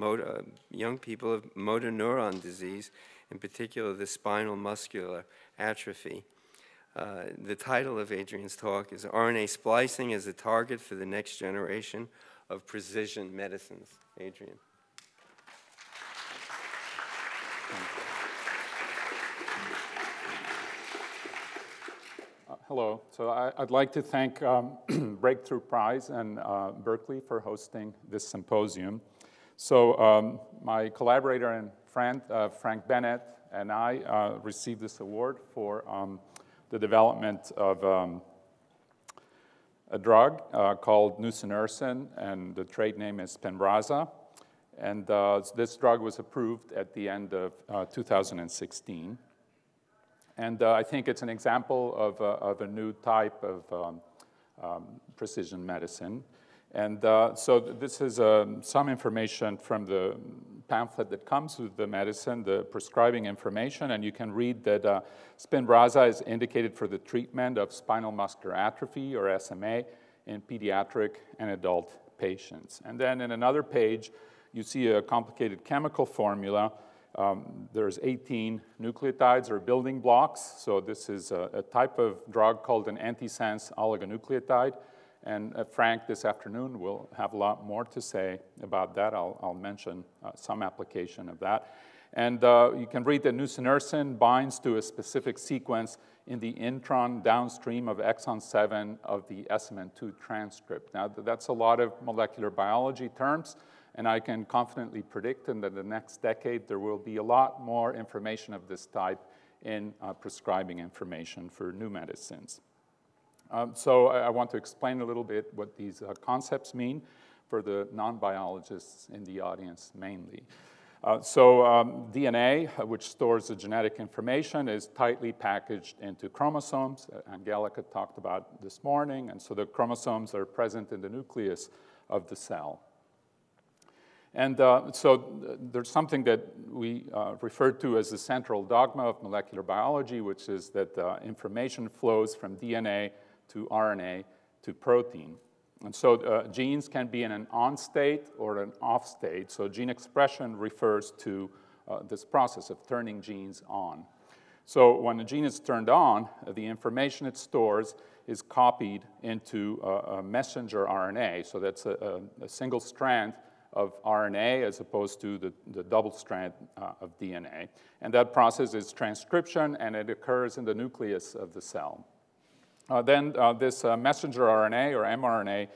young people of motor neuron disease, in particular the spinal muscular atrophy. The title of Adrian's talk is RNA Splicing as a Target for the Next Generation of Precision Medicines. Adrian. Hello. So I'd like to thank Breakthrough Prize and Berkeley for hosting this symposium. So my collaborator and friend, Frank Bennett, and I received this award for the development of a drug called nusinersen, and the trade name is Spinraza. And this drug was approved at the end of 2016. And I think it's an example of a new type of precision medicine. And so this is some information from the pamphlet that comes with the medicine, the prescribing information, and you can read that Spinraza is indicated for the treatment of spinal muscular atrophy, or SMA, in pediatric and adult patients. And then in another page, you see a complicated chemical formula. There's 18 nucleotides or building blocks. So this is a type of drug called an antisense oligonucleotide. And Frank this afternoon will have a lot more to say about that. I'll mention some application of that. And you can read that nusinersen binds to a specific sequence in the intron downstream of exon 7 of the SMN2 transcript. Now, that's a lot of molecular biology terms, and I can confidently predict that in the next decade there will be a lot more information of this type in prescribing information for new medicines. So I want to explain a little bit what these concepts mean for the non-biologists in the audience mainly. DNA, which stores the genetic information, is tightly packaged into chromosomes. Angelika talked about this morning, and so the chromosomes are present in the nucleus of the cell. And so there's something that we refer to as the central dogma of molecular biology, which is that information flows from DNA to RNA to protein. And so genes can be in an on state or an off state. So gene expression refers to this process of turning genes on. So when a gene is turned on, the information it stores is copied into a messenger RNA. So that's a single strand of RNA as opposed to the double strand of DNA. And that process is transcription, and it occurs in the nucleus of the cell. Then this messenger RNA or mRNA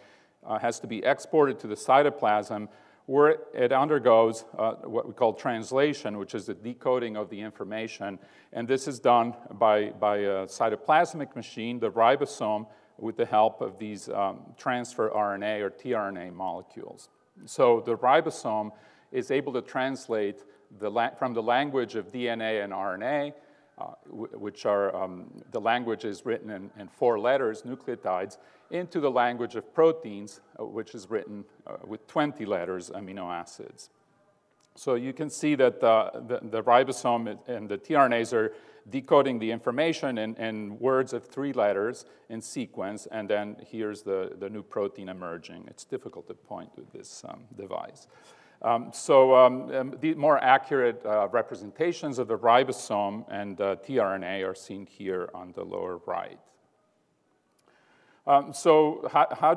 has to be exported to the cytoplasm, where it undergoes what we call translation, which is the decoding of the information. And this is done by a cytoplasmic machine, the ribosome, with the help of these transfer RNA or tRNA molecules. So the ribosome is able to translate from the language of DNA and RNA, which are, the language is written in 4 letters, nucleotides, into the language of proteins, which is written with 20 letters, amino acids. So you can see that the ribosome and the tRNAs are decoding the information in words of 3 letters in sequence, and then here's the new protein emerging. It's difficult to point with this device. The more accurate representations of the ribosome and tRNA are seen here on the lower right. So how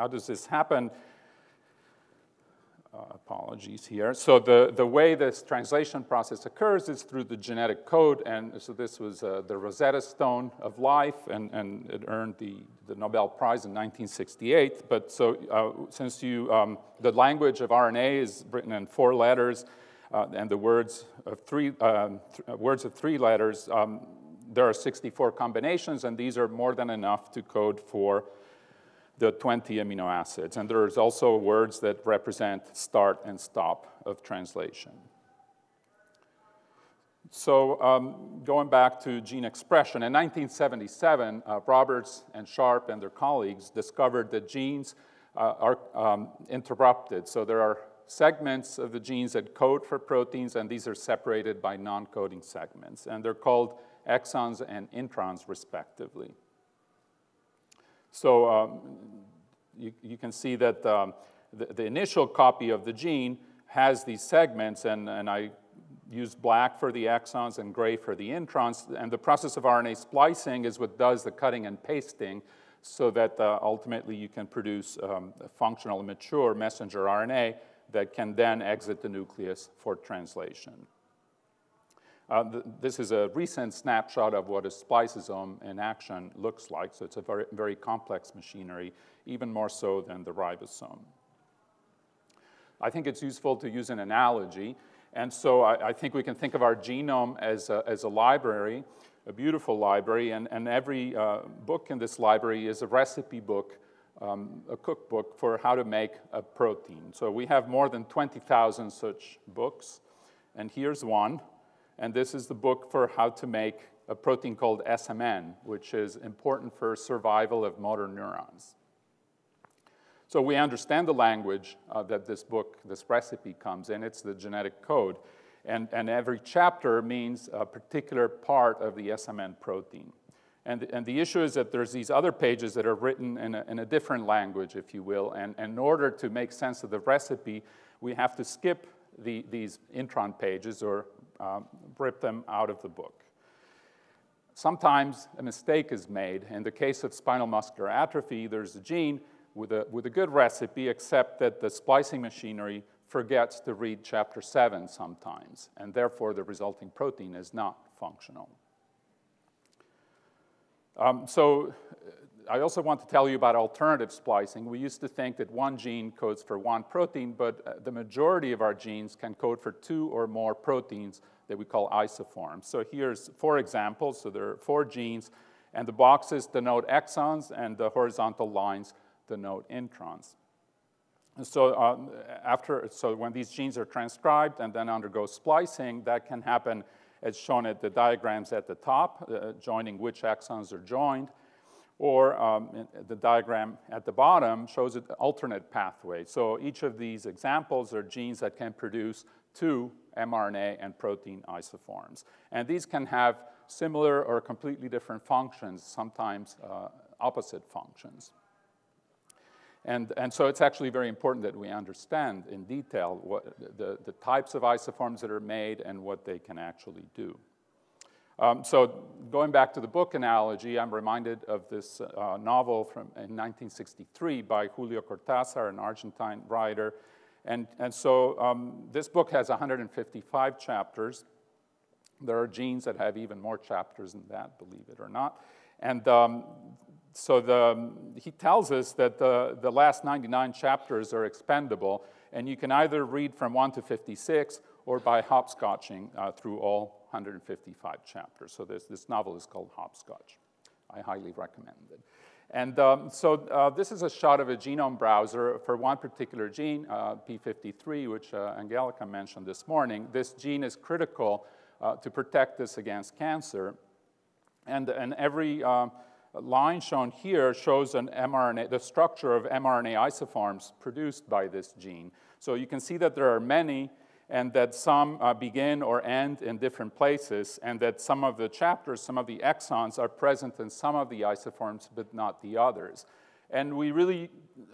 does this happen? Apologies here. So the way this translation process occurs is through the genetic code, and so this was the Rosetta Stone of life, and it earned the Nobel Prize in 1968. But so since the language of RNA is written in 4 letters, and the words of 3 letters, there are 64 combinations, and these are more than enough to code for the 20 amino acids. And there's also words that represent start and stop of translation. So going back to gene expression, in 1977, Roberts and Sharp and their colleagues discovered that genes are interrupted. So there are segments of the genes that code for proteins, and these are separated by non-coding segments. And they're called exons and introns, respectively. So you can see that the initial copy of the gene has these segments, and I used black for the exons and gray for the introns. And the process of RNA splicing is what does the cutting and pasting, so that ultimately you can produce a functional, mature messenger RNA that can then exit the nucleus for translation. This is a recent snapshot of what a spliceosome in action looks like. So it's a very, very complex machinery, even more so than the ribosome. I think it's useful to use an analogy. And so I think we can think of our genome as a library, a beautiful library. And every book in this library is a recipe book, a cookbook for how to make a protein. So we have more than 20,000 such books. And here's one. And this is the book for how to make a protein called SMN, which is important for survival of motor neurons. So we understand the language that this book, this recipe comes in. It's the genetic code. And every chapter means a particular part of the SMN protein. And the issue is that there's these other pages that are written in a different language, if you will, and in order to make sense of the recipe, we have to skip these intron pages or rip them out of the book. Sometimes a mistake is made. In the case of spinal muscular atrophy, there's a gene with a good recipe, except that the splicing machinery forgets to read chapter 7 sometimes, and therefore the resulting protein is not functional. So I also want to tell you about alternative splicing. We used to think that one gene codes for one protein, but the majority of our genes can code for 2 or more proteins that we call isoforms. So here's 4 examples. So there are 4 genes, and the boxes denote exons, and the horizontal lines denote introns. And so so when these genes are transcribed and then undergo splicing, that can happen as shown at the diagrams at the top, joining which exons are joined, or the diagram at the bottom shows an alternate pathway. So each of these examples are genes that can produce 2 mRNA and protein isoforms. And these can have similar or completely different functions, sometimes opposite functions. And so it's actually very important that we understand in detail what the types of isoforms that are made and what they can actually do. So going back to the book analogy, I'm reminded of this novel in 1963 by Julio Cortázar, an Argentine writer. And so this book has 155 chapters. There are genes that have even more chapters than that, believe it or not. And so he tells us that the last 99 chapters are expendable, and you can either read from 1 to 56 or by hopscotching through all 155 chapters. So this novel is called Hopscotch. I highly recommend it. And so this is a shot of a genome browser for one particular gene, P53, which Angelika mentioned this morning. This gene is critical to protect us against cancer. And every line shown here shows an mRNA, the structure of mRNA isoforms produced by this gene. So you can see that there are many, and that some begin or end in different places, and that some of the chapters, some of the exons are present in some of the isoforms, but not the others. And we really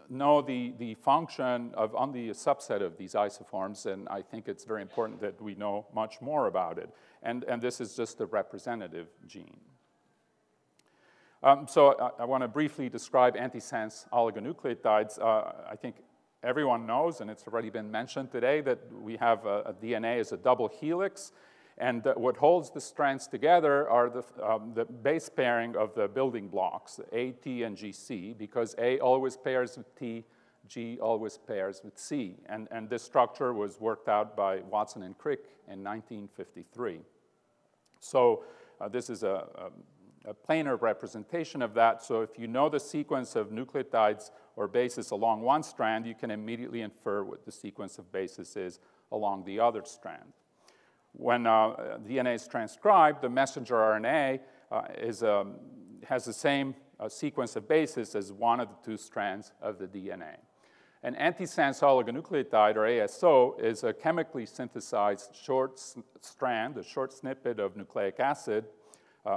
know the function of only a subset of these isoforms, and I think it's very important that we know much more about it. And this is just a representative gene. So I want to briefly describe antisense oligonucleotides. I think everyone knows, and it's already been mentioned today, that we have a DNA as a double helix, and what holds the strands together are the base pairing of the building blocks, A, T, and GC, because A always pairs with T, G always pairs with C. And this structure was worked out by Watson and Crick in 1953. So this is a planar representation of that. So if you know the sequence of nucleotides or bases along one strand, you can immediately infer what the sequence of bases is along the other strand. When DNA is transcribed, the messenger RNA has the same sequence of bases as one of the 2 strands of the DNA. An antisense oligonucleotide, or ASO, is a chemically synthesized short strand, a short snippet of nucleic acid,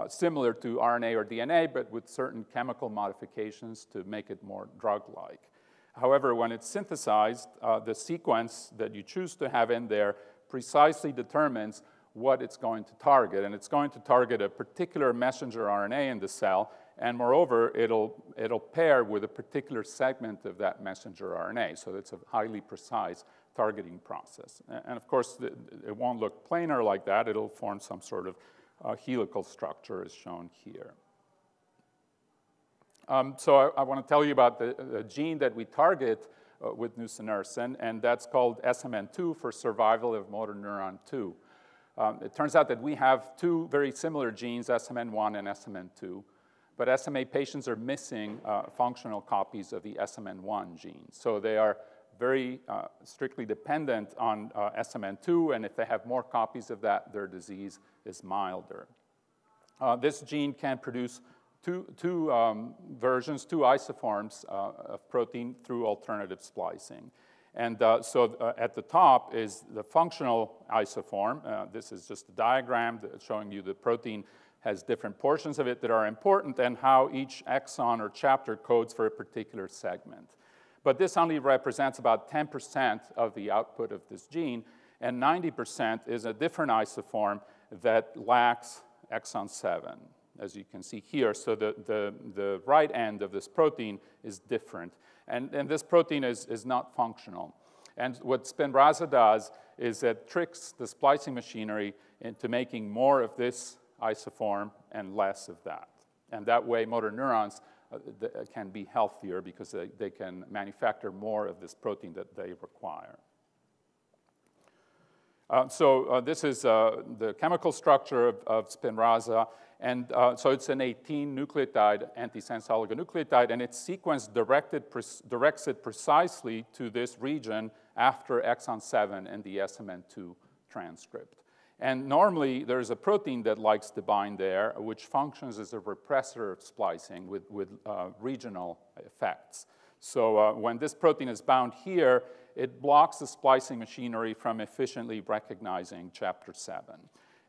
similar to RNA or DNA, but with certain chemical modifications to make it more drug-like. However, when it's synthesized, the sequence that you choose to have in there precisely determines what it's going to target. And it's going to target a particular messenger RNA in the cell, and moreover, it'll pair with a particular segment of that messenger RNA. So it's a highly precise targeting process. And of course, it won't look planar like that. It'll form some sort of helical structure as shown here. So I want to tell you about the gene that we target with nusinersen, and that's called SMN2 for survival of motor neuron 2. It turns out that we have 2 very similar genes, SMN1 and SMN2, but SMA patients are missing functional copies of the SMN1 gene. So they are very strictly dependent on SMN2, and if they have more copies of that, their disease is milder. This gene can produce two versions, 2 isoforms of protein through alternative splicing. And so at the top is the functional isoform. This is just a diagram showing you the protein has different portions of it that are important, and how each exon or chapter codes for a particular segment. But this only represents about 10% of the output of this gene, and 90% is a different isoform that lacks exon 7, as you can see here. So the right end of this protein is different. And this protein is not functional. And what Spinraza does is it tricks the splicing machinery into making more of this isoform and less of that. And that way, motor neurons can be healthier because they can manufacture more of this protein that they require. This is the chemical structure of Spinraza. And so it's an 18-nucleotide antisense oligonucleotide, and its sequence directs it precisely to this region after exon 7 and the SMN2 transcript. And normally, there's a protein that likes to bind there, which functions as a repressor of splicing with regional effects. So when this protein is bound here, it blocks the splicing machinery from efficiently recognizing chapter 7.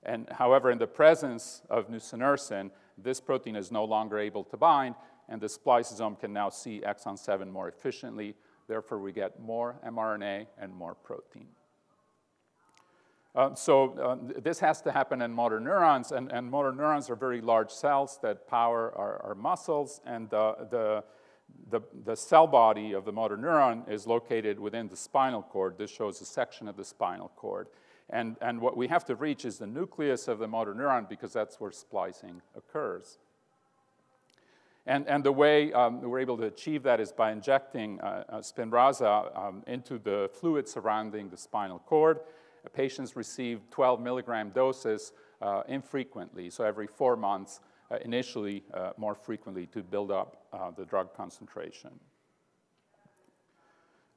And however, in the presence of nusinersen, this protein is no longer able to bind, and the spliceosome can now see exon 7 more efficiently. Therefore, we get more mRNA and more protein. This has to happen in motor neurons, and motor neurons are very large cells that power our muscles, and the cell body of the motor neuron is located within the spinal cord. This shows a section of the spinal cord. And what we have to reach is the nucleus of the motor neuron, because that's where splicing occurs. And the way we're able to achieve that is by injecting Spinraza into the fluid surrounding the spinal cord. Patients receive 12 milligram doses infrequently, so every 4 months, initially more frequently to build up the drug concentration.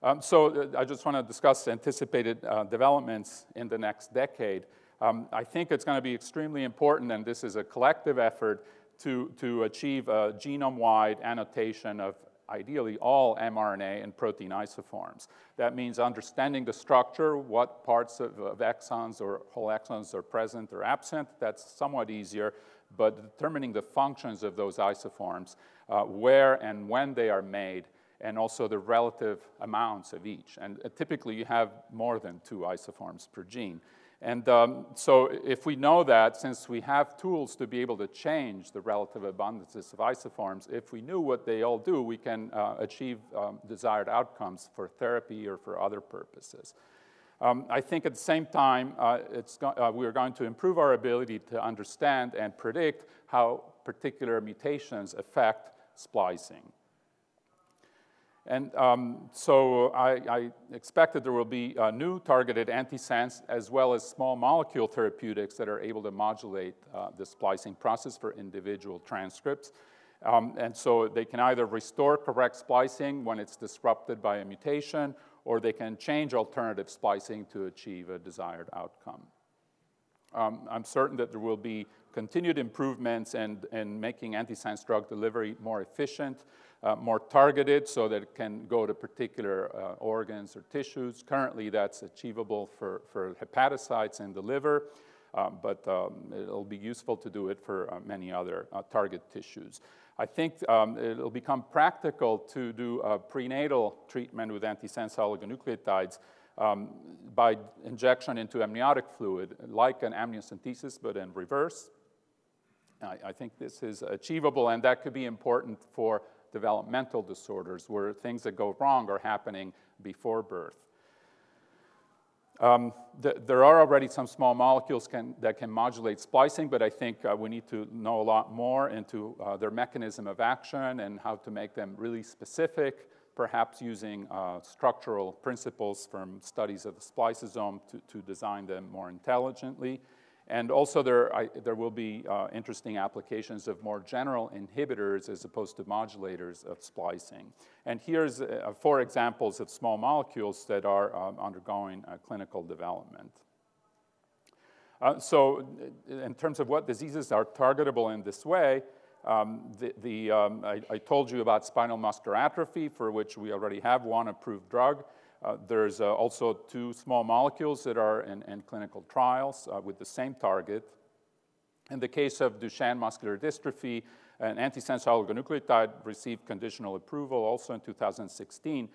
I just want to discuss anticipated developments in the next decade. I think it's going to be extremely important, and this is a collective effort, to achieve a genome-wide annotation of ideally all mRNA and protein isoforms. That means understanding the structure, what parts of exons or whole exons are present or absent. That's somewhat easier, but determining the functions of those isoforms, where and when they are made, and also the relative amounts of each. And typically, you have more than 2 isoforms per gene. And so if we know that, since we have tools to be able to change the relative abundances of isoforms, if we knew what they all do, we can achieve desired outcomes for therapy or for other purposes. I think at the same time, we're going to improve our ability to understand and predict how particular mutations affect splicing. And so I expect that there will be new targeted antisense as well as small molecule therapeutics that are able to modulate the splicing process for individual transcripts. And so they can either restore correct splicing when it's disrupted by a mutation, or they can change alternative splicing to achieve a desired outcome. I'm certain that there will be continued improvements in making antisense drug delivery more efficient, more targeted, so that it can go to particular organs or tissues. Currently, that's achievable for hepatocytes in the liver, but it'll be useful to do it for many other target tissues. I think it'll become practical to do a prenatal treatment with antisense oligonucleotides by injection into amniotic fluid, like an amniocentesis, but in reverse. I think this is achievable, and that could be important for developmental disorders where things that go wrong are happening before birth. There are already some small molecules that can modulate splicing, but I think we need to know a lot more into their mechanism of action and how to make them really specific, perhaps using structural principles from studies of the spliceosome to design them more intelligently. And also there will be interesting applications of more general inhibitors as opposed to modulators of splicing. And here's 4 examples of small molecules that are undergoing clinical development. So in terms of what diseases are targetable in this way, I told you about spinal muscular atrophy, for which we already have 1 approved drug. There's also 2 small molecules that are in clinical trials with the same target. In the case of Duchenne muscular dystrophy, an antisense oligonucleotide received conditional approval also in 2016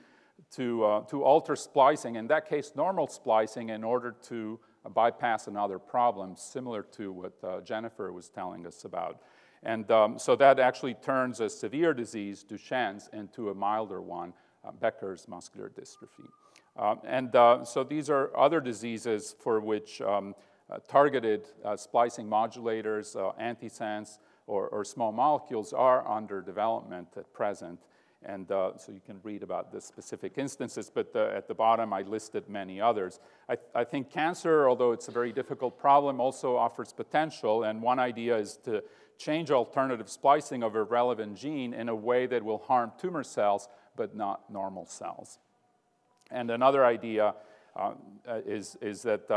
to alter splicing, in that case normal splicing, in order to bypass another problem similar to what Jennifer was telling us about. And so that actually turns a severe disease, Duchenne's, into a milder one, Becker's muscular dystrophy. So these are other diseases for which targeted splicing modulators, antisense, or small molecules are under development at present. And so you can read about the specific instances, but at the bottom I listed many others. I think cancer, although it's a very difficult problem, also offers potential, and one idea is to change alternative splicing of a relevant gene in a way that will harm tumor cells, but not normal cells. And another idea is that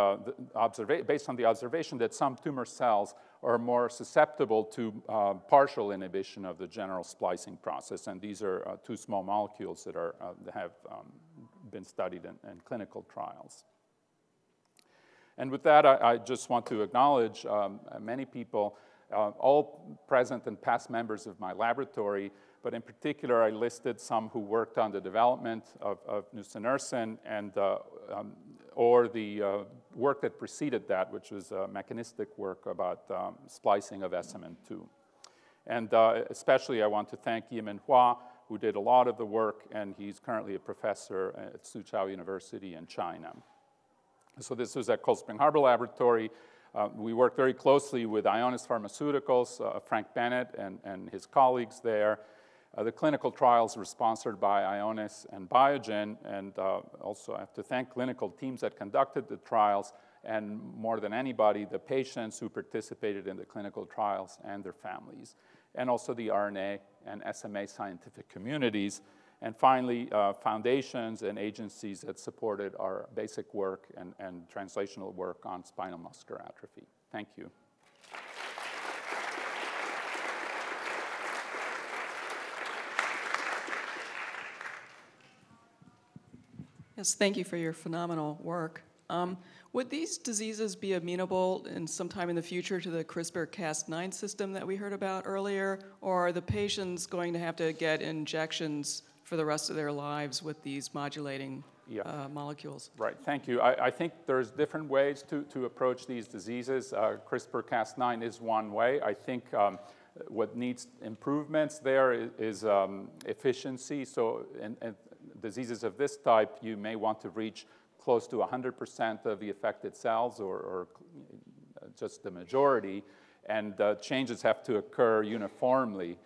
based on the observation that some tumor cells are more susceptible to partial inhibition of the general splicing process, and these are two small molecules that have been studied in clinical trials. And with that, I just want to acknowledge many people, all present and past members of my laboratory, but in particular, I listed some who worked on the development of nusinersen and or the work that preceded that, which was mechanistic work about splicing of SMN2. And especially I want to thank Yimin Hua, who did a lot of the work, and he's currently a professor at Suzhou University in China. So this was at Cold Spring Harbor Laboratory. We worked very closely with Ionis Pharmaceuticals, Frank Bennett and his colleagues there. The clinical trials were sponsored by Ionis and Biogen, and also I have to thank clinical teams that conducted the trials, and more than anybody, the patients who participated in the clinical trials and their families, and also the RNA and SMA scientific communities, and finally, foundations and agencies that supported our basic work and translational work on spinal muscular atrophy. Thank you. Yes, thank you for your phenomenal work. Would these diseases be amenable in sometime in the future to the CRISPR-Cas9 system that we heard about earlier, or are the patients going to have to get injections for the rest of their lives with these modulating molecules? Right, thank you. I think there's different ways to approach these diseases. CRISPR-Cas9 is one way. I think what needs improvements there is efficiency. So in diseases of this type, you may want to reach close to 100% of the affected cells or just the majority, and changes have to occur uniformly.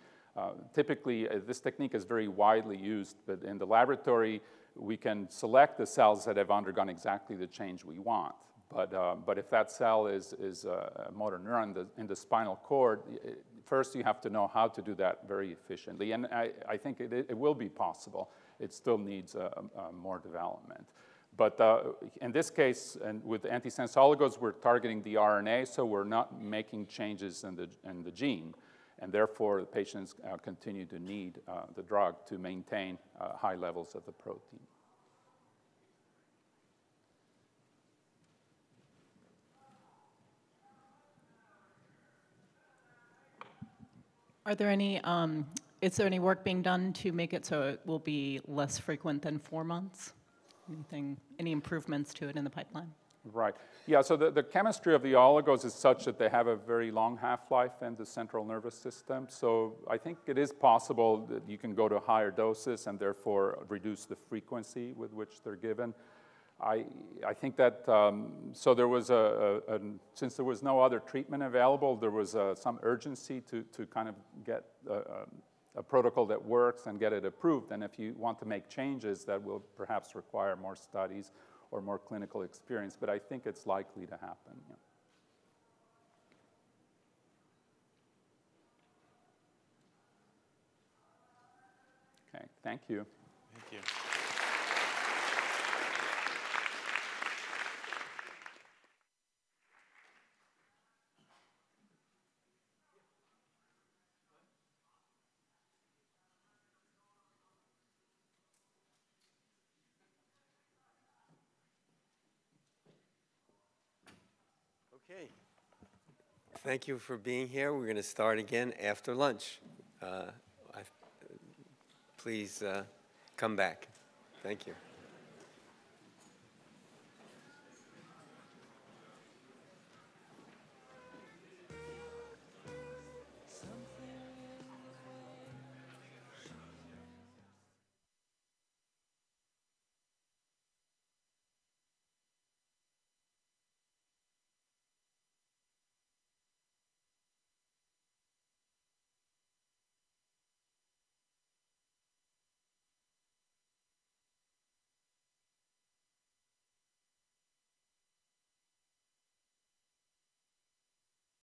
Typically, this technique is very widely used, but in the laboratory, we can select the cells that have undergone exactly the change we want. But if that cell is a motor neuron in the spinal cord, first you have to know how to do that very efficiently. And I think it will be possible. It still needs more development. But in this case, and with antisense oligos, we're targeting the RNA, so we're not making changes in the gene. And therefore, the patients continue to need the drug to maintain high levels of the protein. Are there any, is there any work being done to make it so it will be less frequent than 4 months? Any improvements to it in the pipeline? Right. Yeah, so the chemistry of the oligos is such that they have a very long half-life in the central nervous system. So I think it is possible that you can go to higher doses and therefore reduce the frequency with which they're given. I think that, so there was since there was no other treatment available, there was some urgency to kind of get a protocol that works and get it approved. And if you want to make changes, that will perhaps require more studies or more clinical experience, but I think it's likely to happen. Yeah. Okay, thank you. Thank you. Okay. Thank you for being here. We're going to start again after lunch. Please come back. Thank you.